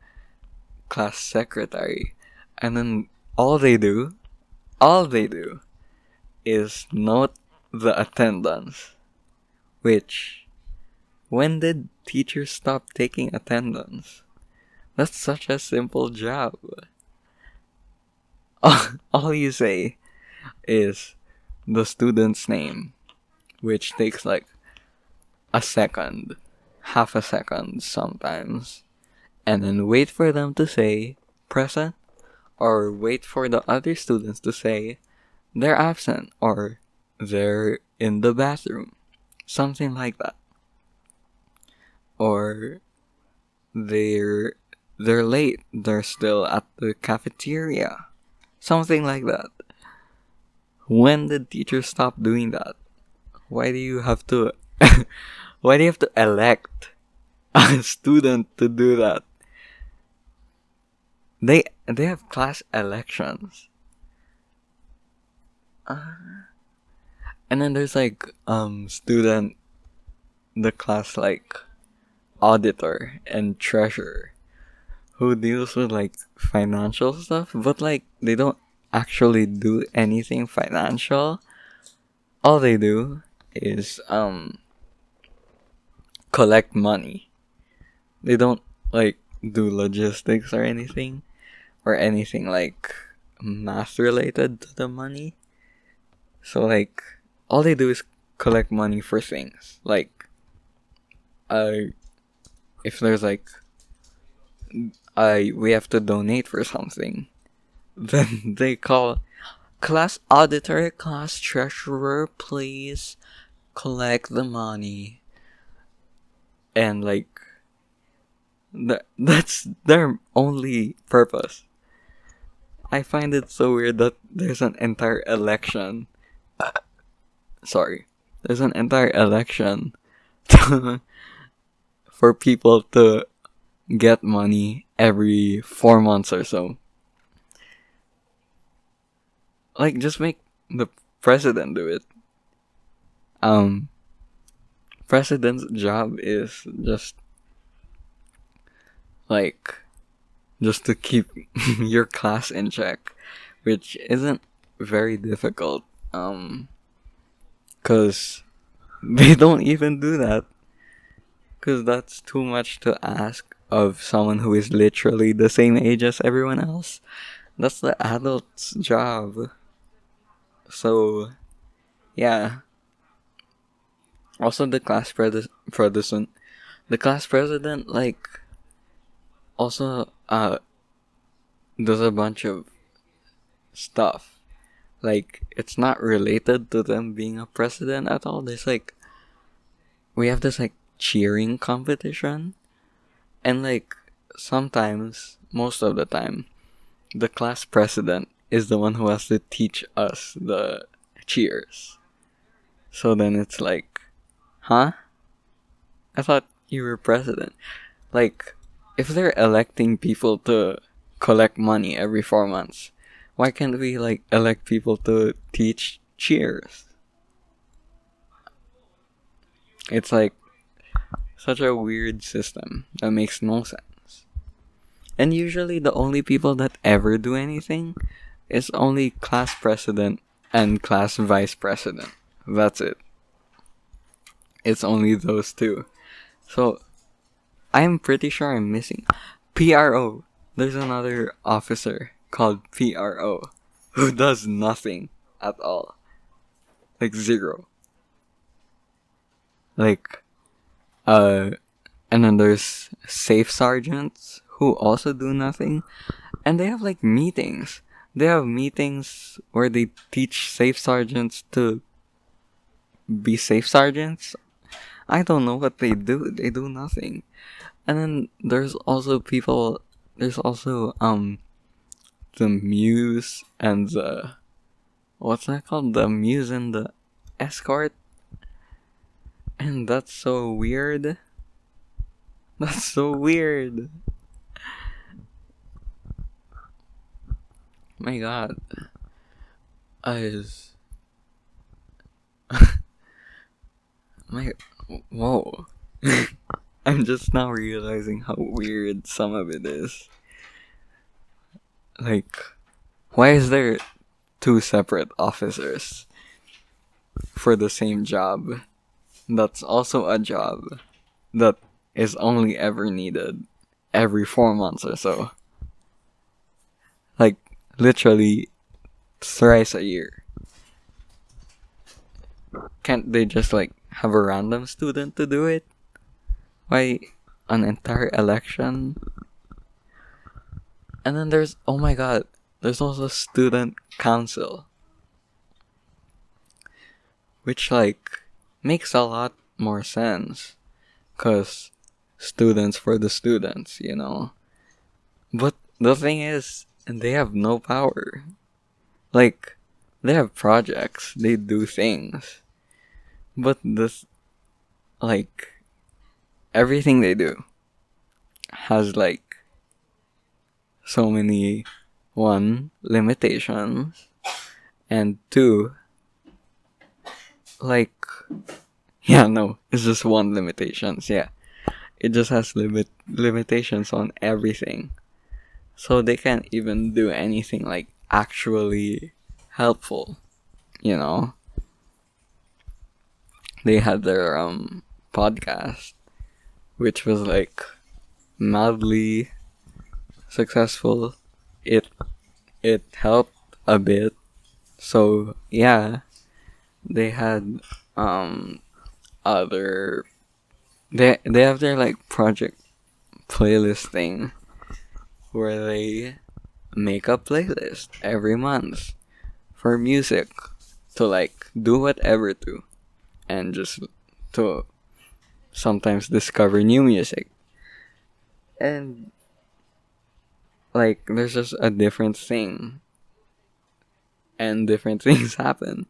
class secretary. And then all they do is note the attendance. Which, when did teachers stop taking attendance? That's such a simple job. All you say is the student's name, which takes like a second, half a second sometimes, and then wait for them to say present, or wait for the other students to say they're absent or they're in the bathroom, something like that, or they're they're late, they're still at the cafeteria, something like that. When did teachers stop doing that? Why do you have to why do you have to elect a student to do that? They have class elections. And then there's like student the class like auditor and treasurer who deals with like financial stuff, but like they don't actually do anything financial. All they do is collect money. They don't like do logistics or anything like math related to the money. So like all they do is collect money for things. Like if there's like we have to donate for something, then they call class auditor, class treasurer, please collect the money. And like that's their only purpose. I find it so weird that there's an entire election. There's an entire election for people to get money every 4 months or so. Like, just make the president do it. President's job is just to keep your class in check, which isn't very difficult. Cause they don't even do that. Cause that's too much to ask of someone who is literally the same age as everyone else. That's the adult's job. So, yeah. Also, the class president, like, also, does a bunch of stuff. Like, it's not related to them being a president at all. There's like, we have this like cheering competition, and like, sometimes, most of the time, the class president is the one who has to teach us the cheers. So then it's like, huh? I thought you were president. Like, if they're electing people to collect money every 4 months, why can't we like elect people to teach cheers? It's like such a weird system that makes no sense. And usually the only people that ever do anything is only class president and class vice president. That's it. It's only those two. So I'm pretty sure I'm missing PRO. There's another officer called PRO who does nothing at all. Like zero. Like and then there's safe sergeants who also do nothing. And they have like meetings. They have meetings where they teach safe sergeants to be safe sergeants. I don't know what they do. They do nothing. And then there's also people. There's also the muse and the, what's that called? The muse and the escort. And that's so weird. That's so weird. My God. I was. My. Whoa. I'm just now realizing how weird some of it is. Like, why is there two separate officers for the same job? That's also a job that is only ever needed every 4 months or so. Like, literally thrice a year. Can't they just like have a random student to do it? Why an entire election? And then there's, oh my God, there's also student council, which like makes a lot more sense, cause students for the students, you know. But the thing is, they have no power. Like, they have projects, they do things, but this, like, everything they do has like so many, one, limitations, and two, like, yeah, no, it's just one limitations, yeah. It just has limitations on everything. So they can't even do anything like actually helpful, you know? They had their podcast, which was like mildly successful. It helped a bit. So yeah, they had other, they have their like project playlist thing where they make a playlist every month for music to like do whatever to, and just to sometimes discover new music. And like there's just a different thing, and different things happen,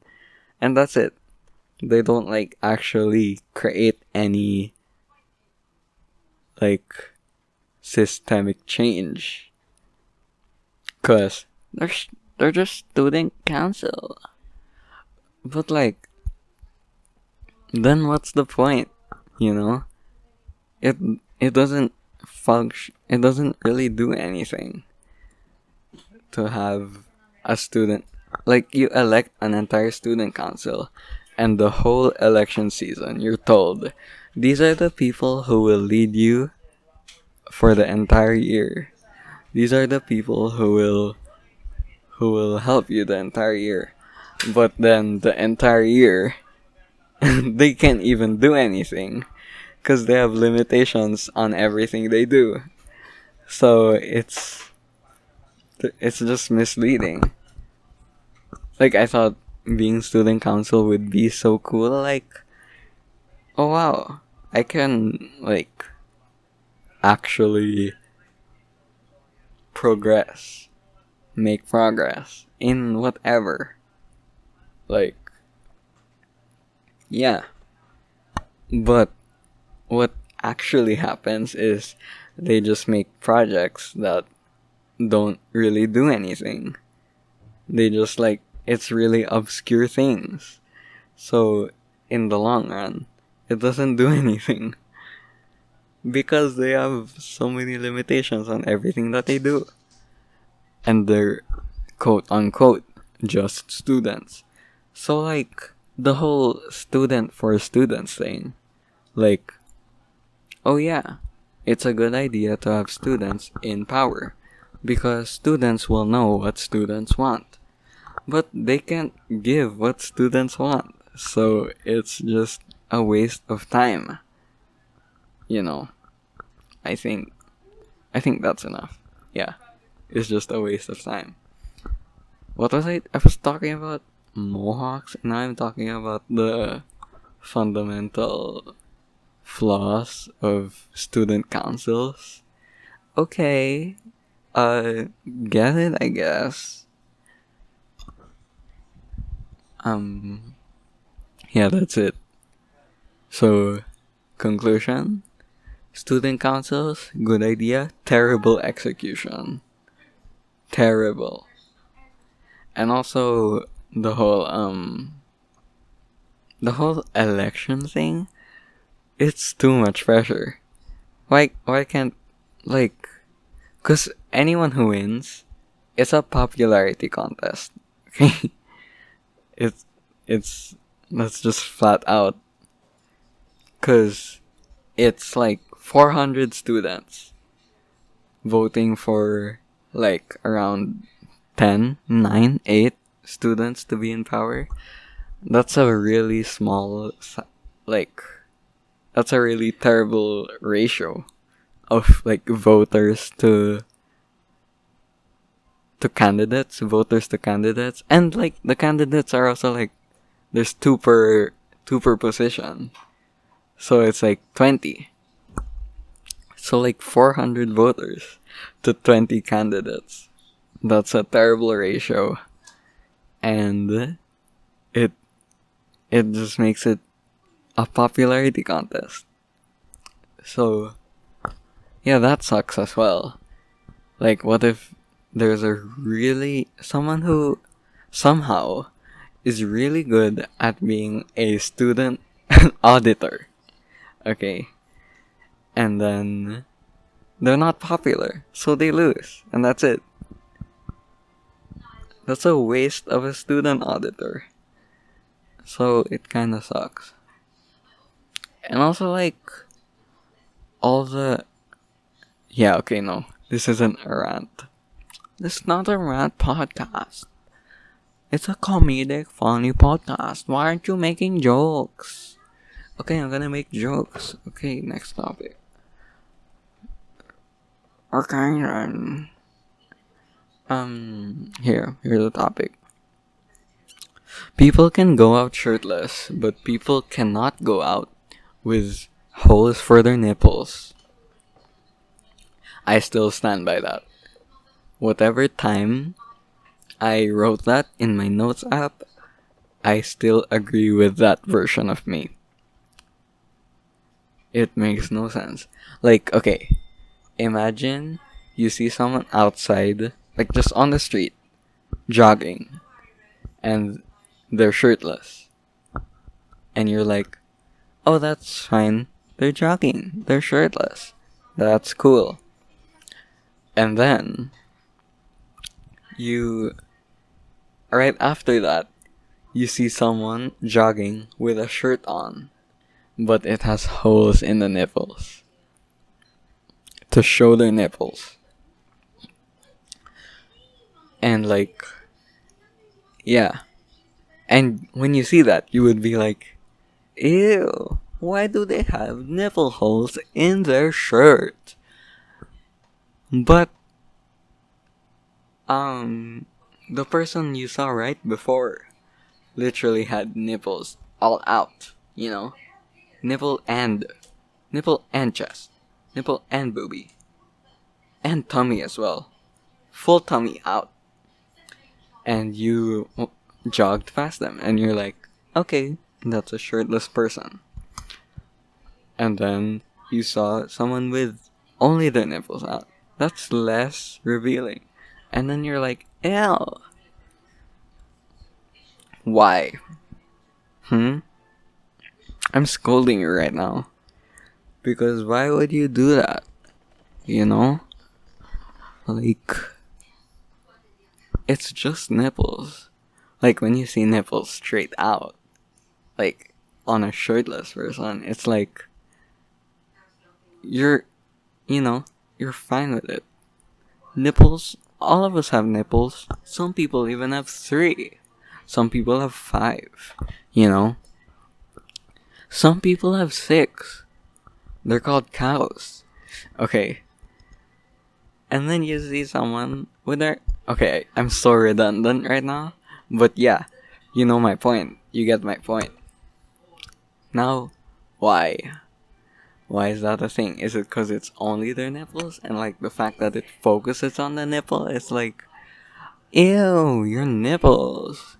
and that's it. They don't like actually create any like systemic change, cause they're just student council. But like, then what's the point? You know, it it doesn't function. It doesn't really do anything to have a student, like, you elect an entire student council, and the whole election season you're told these are the people who will lead you for the entire year. These are the people who will help you the entire year. But then the entire year they can't even do anything because they have limitations on everything they do. So it's just misleading. Like, I thought being student council would be so cool. Like, oh wow, I can like actually progress, make progress in whatever. Like, yeah. But what actually happens is they just make projects that don't really do anything. They just like, it's really obscure things. So in the long run, it doesn't do anything because they have so many limitations on everything that they do. And they're quote unquote just students. So like the whole student for students thing, like, oh yeah, it's a good idea to have students in power because students will know what students want. But they can't give what students want. So it's just a waste of time. You know. I think that's enough. Yeah. is just a waste of time. What was I? I was talking about Mohawks, and now I'm talking about the fundamental flaws of student councils. Okay, get it, I guess. Yeah, that's it. So, conclusion: student councils, good idea, terrible execution. Terrible. And also the whole election thing, it's too much pressure. Why can't, like, cuz anyone who wins, it's a popularity contest. Okay? it's it's that's just flat out, cuz it's like 400 students voting for like around 10, 9, 8 students to be in power. That's a really small, like, that's a really terrible ratio of like voters voters to candidates, and like the candidates are also like there's two per position, so it's like 20. So like 400 voters to 20 candidates. That's a terrible ratio, and it it just makes it a popularity contest. So yeah, that sucks as well. Like, what if there's a really someone who somehow is really good at being a student auditor, okay, and then they're not popular, so they lose, and that's it. That's a waste of a student auditor. So it kind of sucks. And also, like, all the. Yeah, okay, no. This isn't a rant. This is not a rant podcast. It's a comedic, funny podcast. Why aren't you making jokes? Okay, I'm gonna make jokes. Okay, next topic. Okay, then. Here's the topic. People can go out shirtless, but people cannot go out with holes for their nipples. I still stand by that. Whatever time I wrote that in my notes app, I still agree with that version of me. It makes no sense. Like, okay, imagine you see someone outside, like just on the street, jogging, and they're shirtless. And you're like, oh, that's fine. They're jogging. They're shirtless. That's cool. And then, right after that, you see someone jogging with a shirt on, but it has holes in the nipples to show their nipples. And like, yeah. And when you see that, you would be like, ew, why do they have nipple holes in their shirt? But, the person you saw right before literally had nipples all out, you know? Nipple and chest. Nipple and boobie. And tummy as well. Full tummy out. And you jogged past them, and you're like, okay, that's a shirtless person. And then you saw someone with only their nipples out. That's less revealing. And then you're like, ew. Why? I'm scolding you right now. Because why would you do that? You know? Like, it's just nipples. Like, when you see nipples straight out, like, on a shirtless person, it's like, you're fine with it. Nipples, all of us have nipples. Some people even have 3. Some people have 5, you know? Some people have 6. They're called cows. Okay. And then you see someone with their. Okay, I'm so redundant right now. But yeah, you know my point. You get my point. Now, why? Why is that a thing? Is it because it's only their nipples? And like the fact that it focuses on the nipple is like, ew, your nipples.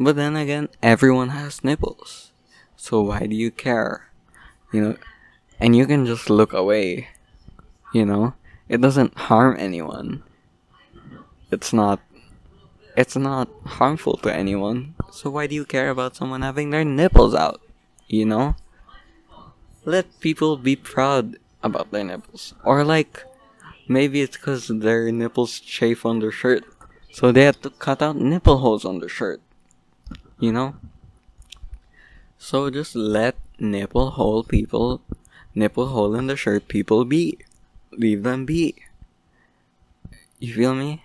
But then again, everyone has nipples. So why do you care? You know, and you can just look away. You know, it doesn't harm anyone. It's not. It's not harmful to anyone. So why do you care about someone having their nipples out? You know, let people be proud about their nipples. Or like, maybe it's because their nipples chafe on their shirt, so they had to cut out nipple holes on their shirt. You know, so just let nipple hole in the shirt people be. Leave them be. You feel me?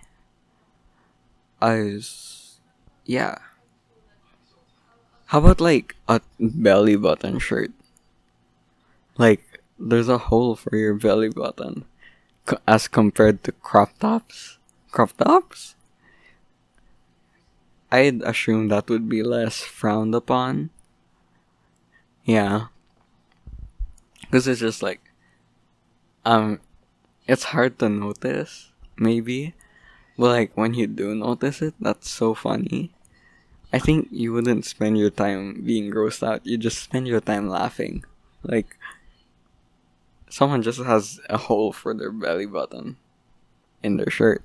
Yeah. How about like a belly button shirt? Like, there's a hole for your belly button, as compared to crop tops. Crop tops? I'd assume that would be less frowned upon. Yeah, because it's just like, um, it's hard to notice, maybe, but like when you do notice it, that's so funny. I think you wouldn't spend your time being grossed out. You just spend your time laughing. Like, someone just has a hole for their belly button in their shirt.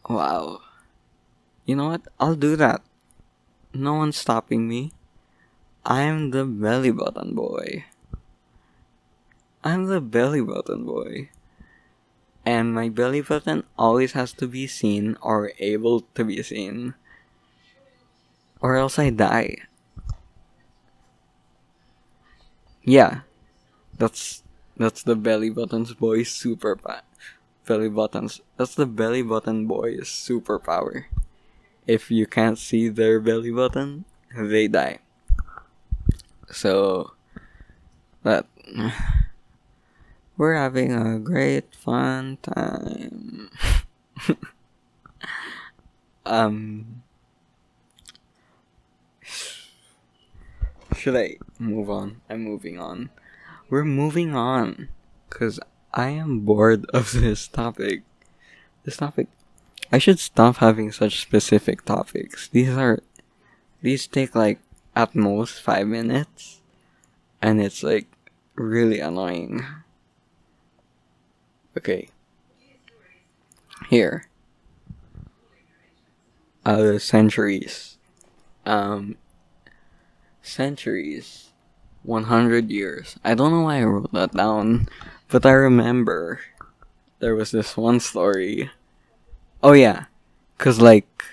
Wow. You know what? I'll do that. No one's stopping me. I'm the belly button boy. I'm the belly button boy. And my belly button always has to be seen or able to be seen. Or else I die. Yeah. That's the belly button's boy's That's the belly button boy's superpower. If you can't see their belly button, they die. So that we're having a great fun time. um should I move on? I'm moving on. We're moving on cuz I am bored of this topic. This topic I should stop having such specific topics. These take like at most 5 minutes and it's like really annoying. Okay. Here. Centuries. Um, Centuries. 100 years. I don't know why I wrote that down, but I remember there was this one story. Oh yeah. Cause like,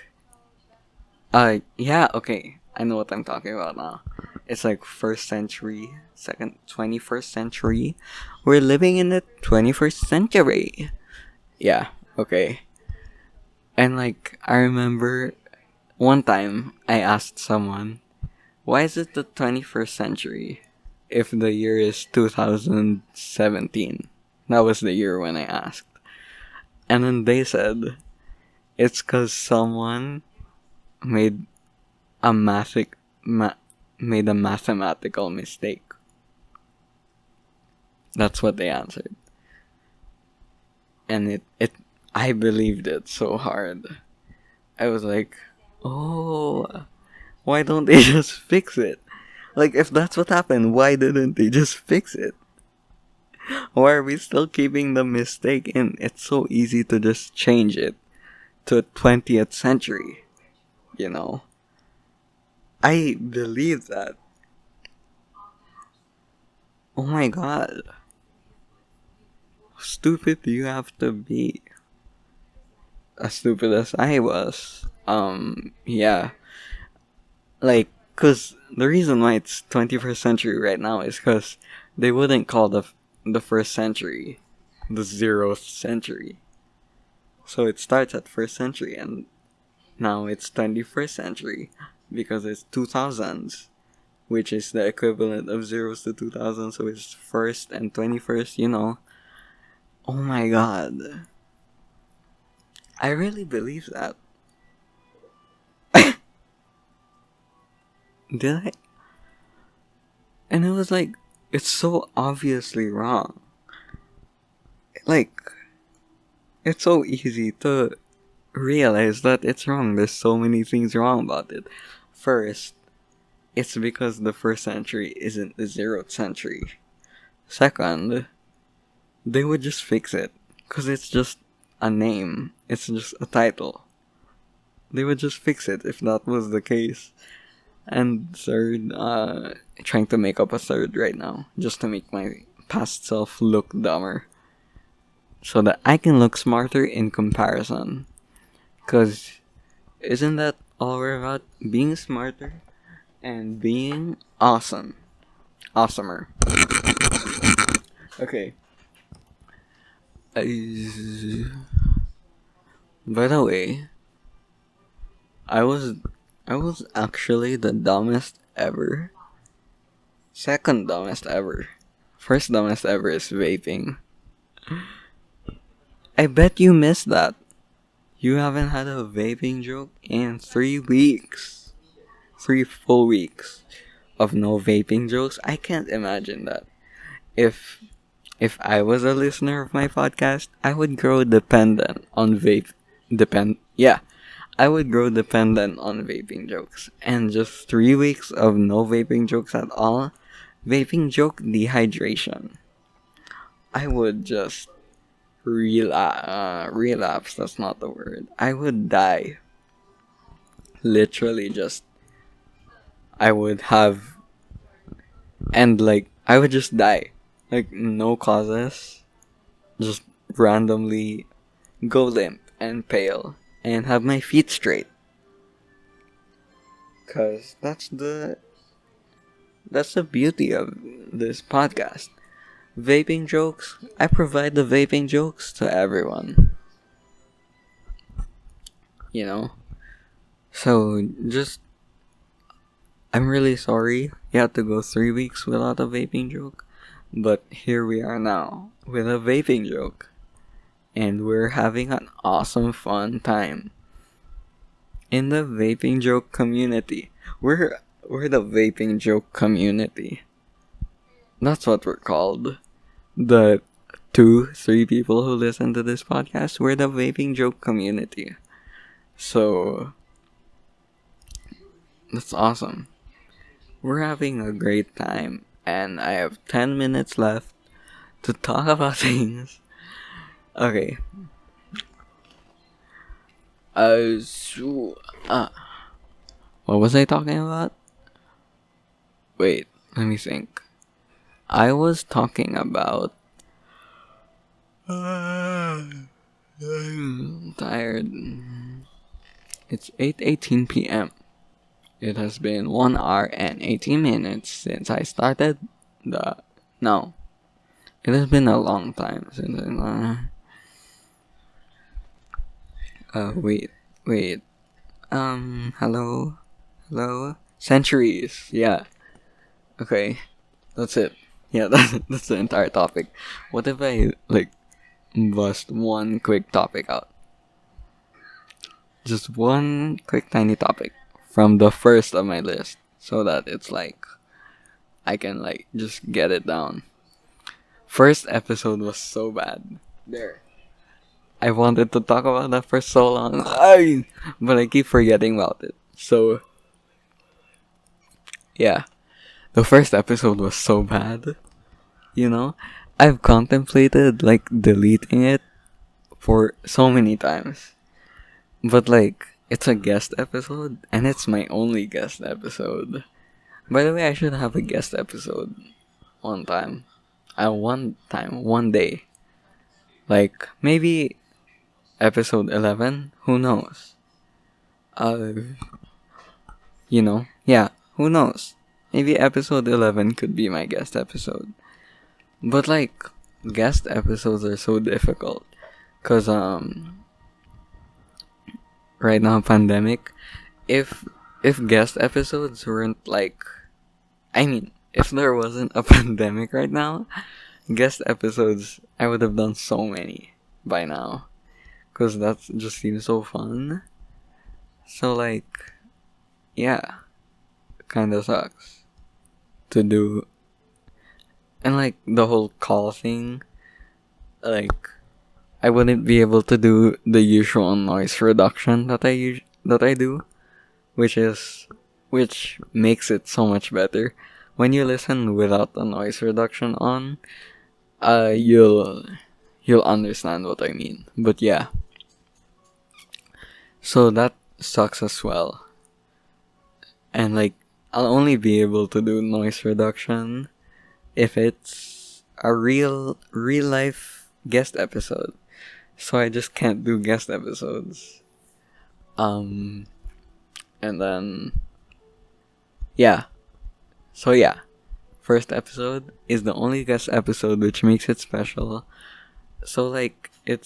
yeah, okay. I know what I'm talking about now. It's like first century, 21st century. We're living in the 21st century. Yeah, okay. And like, I remember one time I asked someone, why is it the 21st century if the year is 2017? That was the year when I asked. And then they said, it's because someone made a made a mathematical mistake. That's what they answered. And I believed it so hard. I was like, oh, why don't they just fix it? Like, if that's what happened, why didn't they just fix it? Why are we still keeping the mistake in? It's so easy to just change it to 20th century, you know? I believe that. Oh my god. How stupid do you have to be? As stupid as I was. Yeah. Like, cause the reason why it's 21st century right now is cause they wouldn't call the first century the 0th century. So it starts at first century and now it's 21st century because it's 2000s. which is the equivalent of zeros to 2000, so it's first and 21st, you know. Oh my god. I really believe that. Did I? And it was like, it's so obviously wrong. Like, it's so easy to realize that it's wrong. There's so many things wrong about it. First, it's because the first century isn't the 0th century. Second, they would just fix it. Because it's just a name. It's just a title. They would just fix it if that was the case. And third, trying to make up a third right now. Just to make my past self look dumber. So that I can look smarter in comparison. Because isn't that all we're about? Being smarter and being awesome. Awesomer. Okay. By the way, I was actually the dumbest ever. Second dumbest ever. First dumbest ever is vaping. I bet you missed that. You haven't had a vaping joke in 3 weeks. 3 full weeks of no vaping jokes. I can't imagine that. If I was a listener of my podcast, I would grow dependent on I would grow dependent on vaping jokes. And just 3 weeks of no vaping jokes at all, vaping joke dehydration. I would just relapse, that's not the word. I would die. Literally just, I would have, and like, I would just die. Like, no causes. Just randomly go limp and pale and have my feet straight. Cause that's the beauty of this podcast. Vaping jokes. I provide the vaping jokes to everyone. You know? So, just, I'm really sorry you had to go 3 weeks without a vaping joke. But here we are now with a vaping joke. And we're having an awesome fun time. In the vaping joke community. We're the vaping joke community. That's what we're called. The 2-3 people who listen to this podcast, we're the vaping joke community. So, that's awesome. We're having a great time. And I have 10 minutes left to talk about things. Okay. What was I talking about? Wait, let me think. I was talking about... I'm tired. It's 8:18 p.m. It has been 1 hour and 18 minutes since I started No. It has been a long time since wait. Hello? Centuries, yeah. Okay, that's it. Yeah, that's the entire topic. What if I, like, bust one quick topic out? Just one quick tiny topic from the first of my list, so that it's like I can like just get it down. First episode was so bad. There. I wanted to talk about that for so long, but I keep forgetting about it. So yeah, the first episode was so bad. You know, I've contemplated like deleting it for so many times. But like, it's a guest episode, and it's my only guest episode. By the way, I should have a guest episode one day. Like, maybe episode 11? Who knows? Yeah, who knows? Maybe episode 11 could be my guest episode. But like, guest episodes are so difficult. Cause, right now, pandemic, if guest episodes weren't like I mean, if there wasn't a pandemic right now, guest episodes, I would have done so many by now. Because that just seems so fun. So, like, yeah, kinda sucks to do. And, like, the whole call thing, like, I wouldn't be able to do the usual noise reduction that I do, which makes it so much better. When you listen without the noise reduction on, uh, you'll you'll understand what I mean. But yeah, so that sucks as well. And like, I'll only be able to do noise reduction if it's a real life guest episode. So I just can't do guest episodes. Um, and then yeah. So yeah, first episode is the only guest episode, which makes it special. So like, it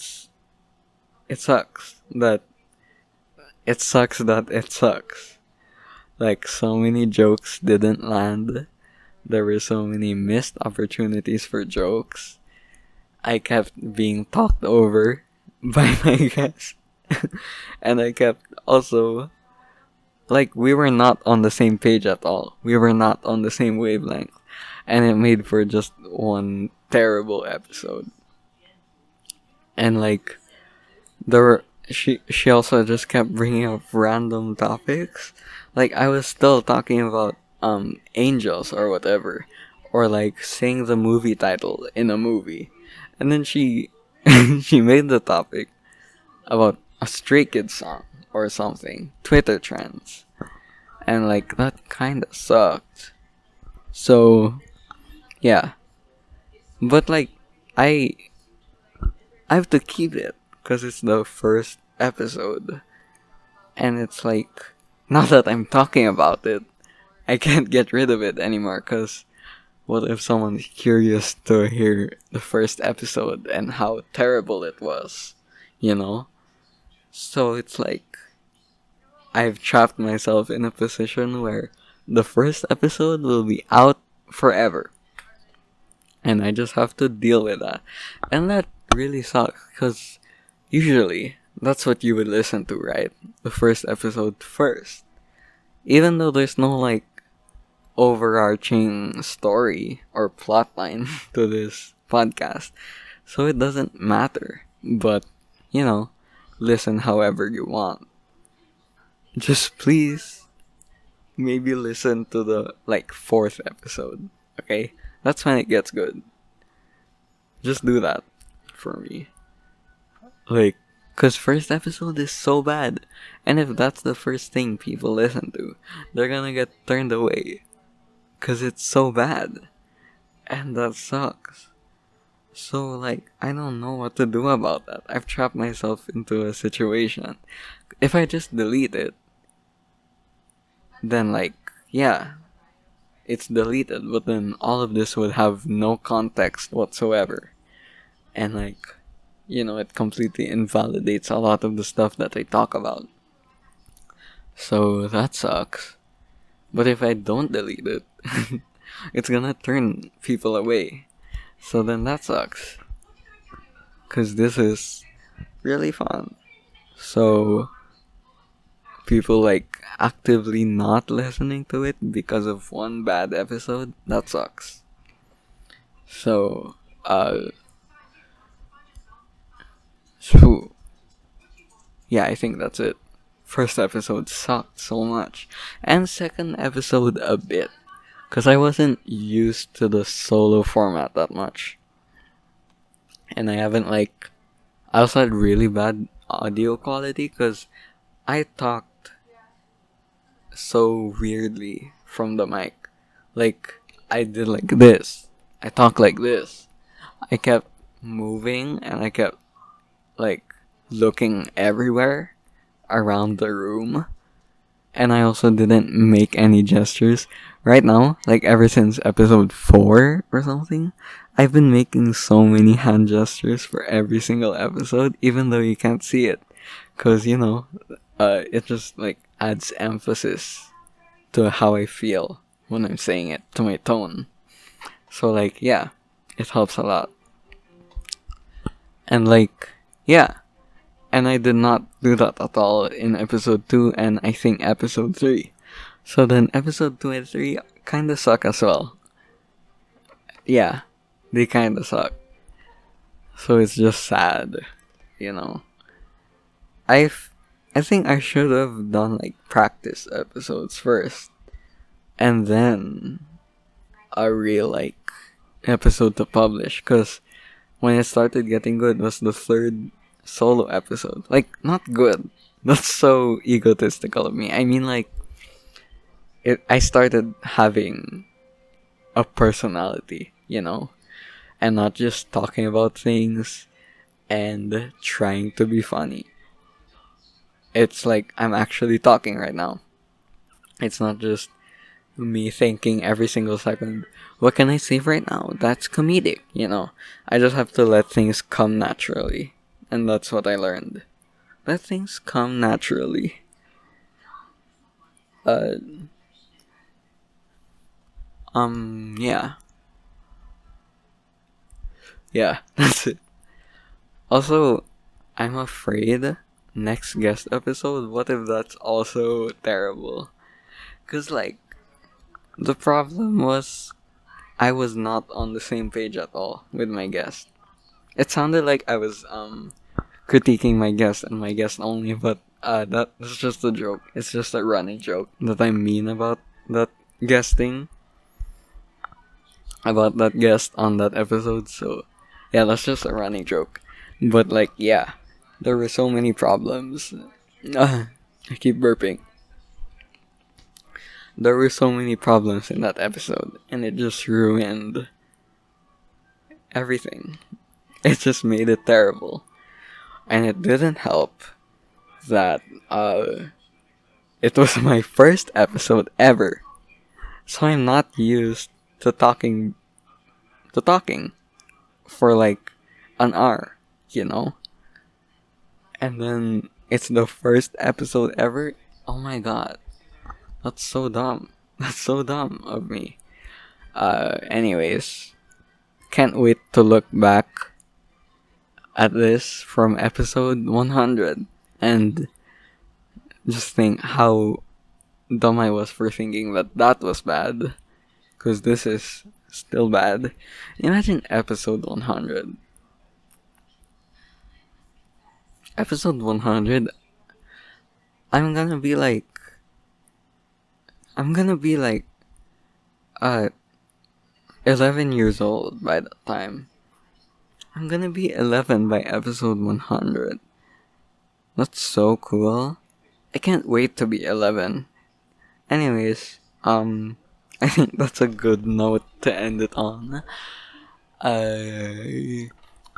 sucks that it sucks. Like, so many jokes didn't land. There were so many missed opportunities for jokes. I kept being talked over by my guests. And I kept also, like, we were not on the same page at all. We were not on the same wavelength. And it made for just one terrible episode. And like, there were, she also just kept bringing up random topics. Like, I was still talking about angels or whatever, or like saying the movie title in a movie, and then she she made the topic about a Stray Kids song or something, Twitter trends, and like, that kind of sucked. So yeah, but like, I I have to keep it because it's the first episode, and it's like, now that I'm talking about it, I can't get rid of it anymore. Because what if someone's curious to hear the first episode and how terrible it was, you know? So it's like, I've trapped myself in a position where the first episode will be out forever, and I just have to deal with that. And that really sucks because usually that's what you would listen to, right? The first episode first. Even though there's no like overarching story or plotline to this podcast, so it doesn't matter. But, you know, listen however you want. Just please, maybe listen to the like fourth episode, okay? That's when it gets good. Just do that for me. Like, cause first episode is so bad, and if that's the first thing people listen to, they're gonna get turned away. Cause it's so bad. And that sucks. So, like, I don't know what to do about that. I've trapped myself into a situation. If I just delete it, then, like, yeah, it's deleted, but then all of this would have no context whatsoever. And, like, you know, it completely invalidates a lot of the stuff that I talk about. So, that sucks. But if I don't delete it, it's gonna turn people away. So then that sucks. Because this is really fun. So, people like actively not listening to it because of one bad episode, that sucks. So, so yeah, I think that's it. First episode sucked so much. And second episode a bit. Because I wasn't used to the solo format that much. And I haven't like... I also had really bad audio quality because I talked so weirdly from the mic. Like, I did like this. I talk like this. I kept moving and I kept like looking everywhere around the room. And I also didn't make any gestures. Right now, like ever since episode 4 or something, I've been making so many hand gestures for every single episode, even though you can't see it. Cause, it just like adds emphasis to how I feel when I'm saying it to my tone. So like, yeah, it helps a lot. And like, yeah, and I did not do that at all in episode 2 and I think episode 3. So then episode 2 and 3 kinda suck as well. Yeah, they kinda suck. So it's just sad, you know. I've I think I should have done like practice episodes first and then a real like episode to publish, cuz when it started getting good was the third solo episode. Like, not good. That's so egotistical of me. I mean, like, I started having a personality, you know, and not just talking about things and trying to be funny. It's like I'm actually talking right now. It's not just me thinking every single second, what can I say right now? That's comedic, you know. I just have to let things come naturally. And that's what I learned. Let things come naturally. Uh, yeah. Yeah, that's it. Also, I'm afraid next guest episode, what if that's also terrible? Cause like, the problem was, I was not on the same page at all with my guest. It sounded like I was, critiquing my guest and my guest only, but, that's just a joke. It's just a running joke that I mean about that guesting. About that guest on that episode, so, yeah, that's just a running joke. But, like, yeah, there were so many problems. I keep burping. There were so many problems in that episode, and it just ruined everything. It just made it terrible. And it didn't help that it was my first episode ever. So I'm not used to talking for like an hour, you know? And then it's the first episode ever. Oh my god. That's so dumb. That's so dumb of me. Anyways, can't wait to look back at this from episode 100 and just think how dumb I was for thinking that that was bad. Because this is still bad. Imagine episode 100. Episode 100, I'm gonna be like, uh, 11 years old by that time. I'm gonna be 11 by episode 100. That's so cool. I can't wait to be 11. Anyways, I think that's a good note to end it on. It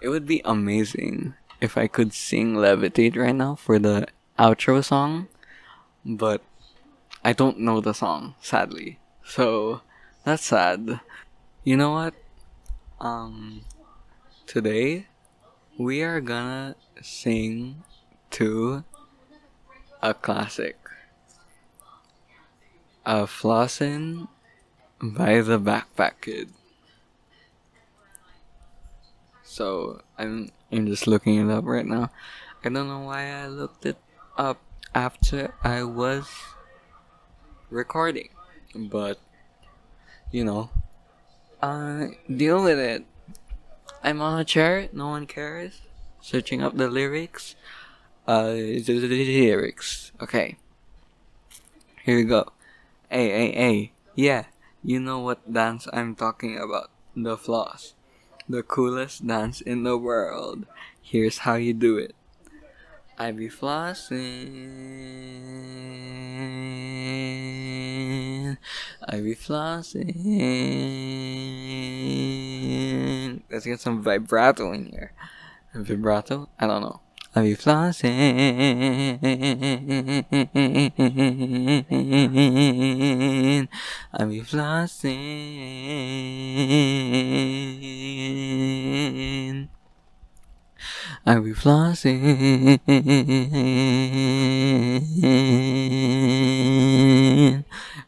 would be amazing if I could sing Levitate right now for the outro song, but I don't know the song, sadly. So, that's sad. You know what? Today, we are gonna sing to a classic. Flossin' by the Backpack Kid. So, I'm just looking it up right now. I don't know why I looked it up after I was recording. But, you know, deal with it. I'm on a chair, no one cares. Searching up the lyrics. The lyrics. Okay. Here we go. Hey. Yeah, you know what dance I'm talking about. The floss. The coolest dance in the world. Here's how you do it. I be flossing. I be flossing. Let's get some vibrato in here. Vibrato? I don't know. I be flossing. I be flossing. I be flossing.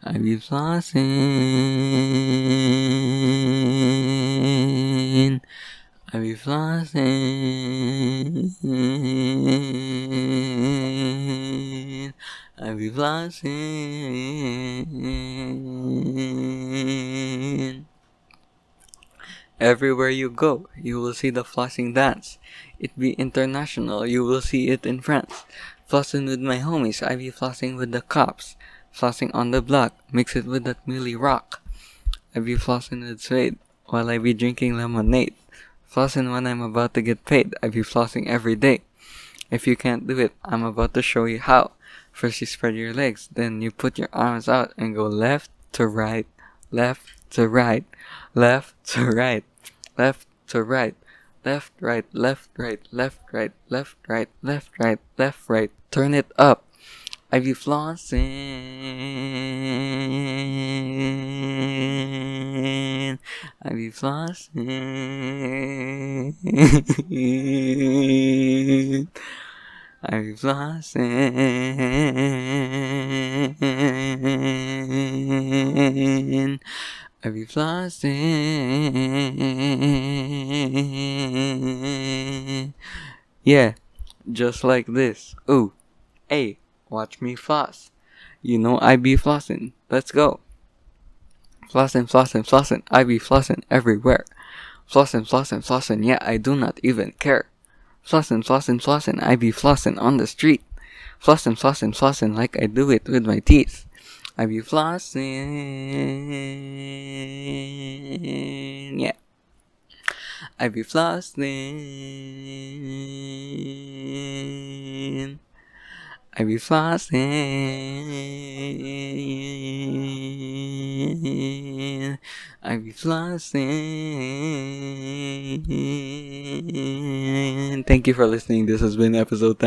I be flossing. I be flossing. I be flossing. Everywhere you go, you will see the flossing dance. It be international, you will see it in France. Flossing with my homies, I be flossing with the cops. Flossing on the block, mix it with that Millie Rock. I be flossing with Suede, while I be drinking lemonade. Flossing when I'm about to get paid, I be flossing every day. If you can't do it, I'm about to show you how. First you spread your legs, then you put your arms out and go left to right, left to right, left to right, left to right, left right, left right, left right, left right, left right, left right. Turn it up. I be flossing. I be flossing. I be flossing. I be flossing. Yeah, just like this. Ooh, hey, watch me floss. You know I be flossing. Let's go. Flossing, flossing, flossing. I be flossing everywhere. Flossing, flossing, flossing. Yeah, I do not even care. Flossing, flossing, flossing. I be flossing on the street. Flossing, flossing, flossing like I do it with my teeth. I be flossing. Yeah. I be flossing. I be flossing. I be flossing. Thank you for listening. This has been episode 10.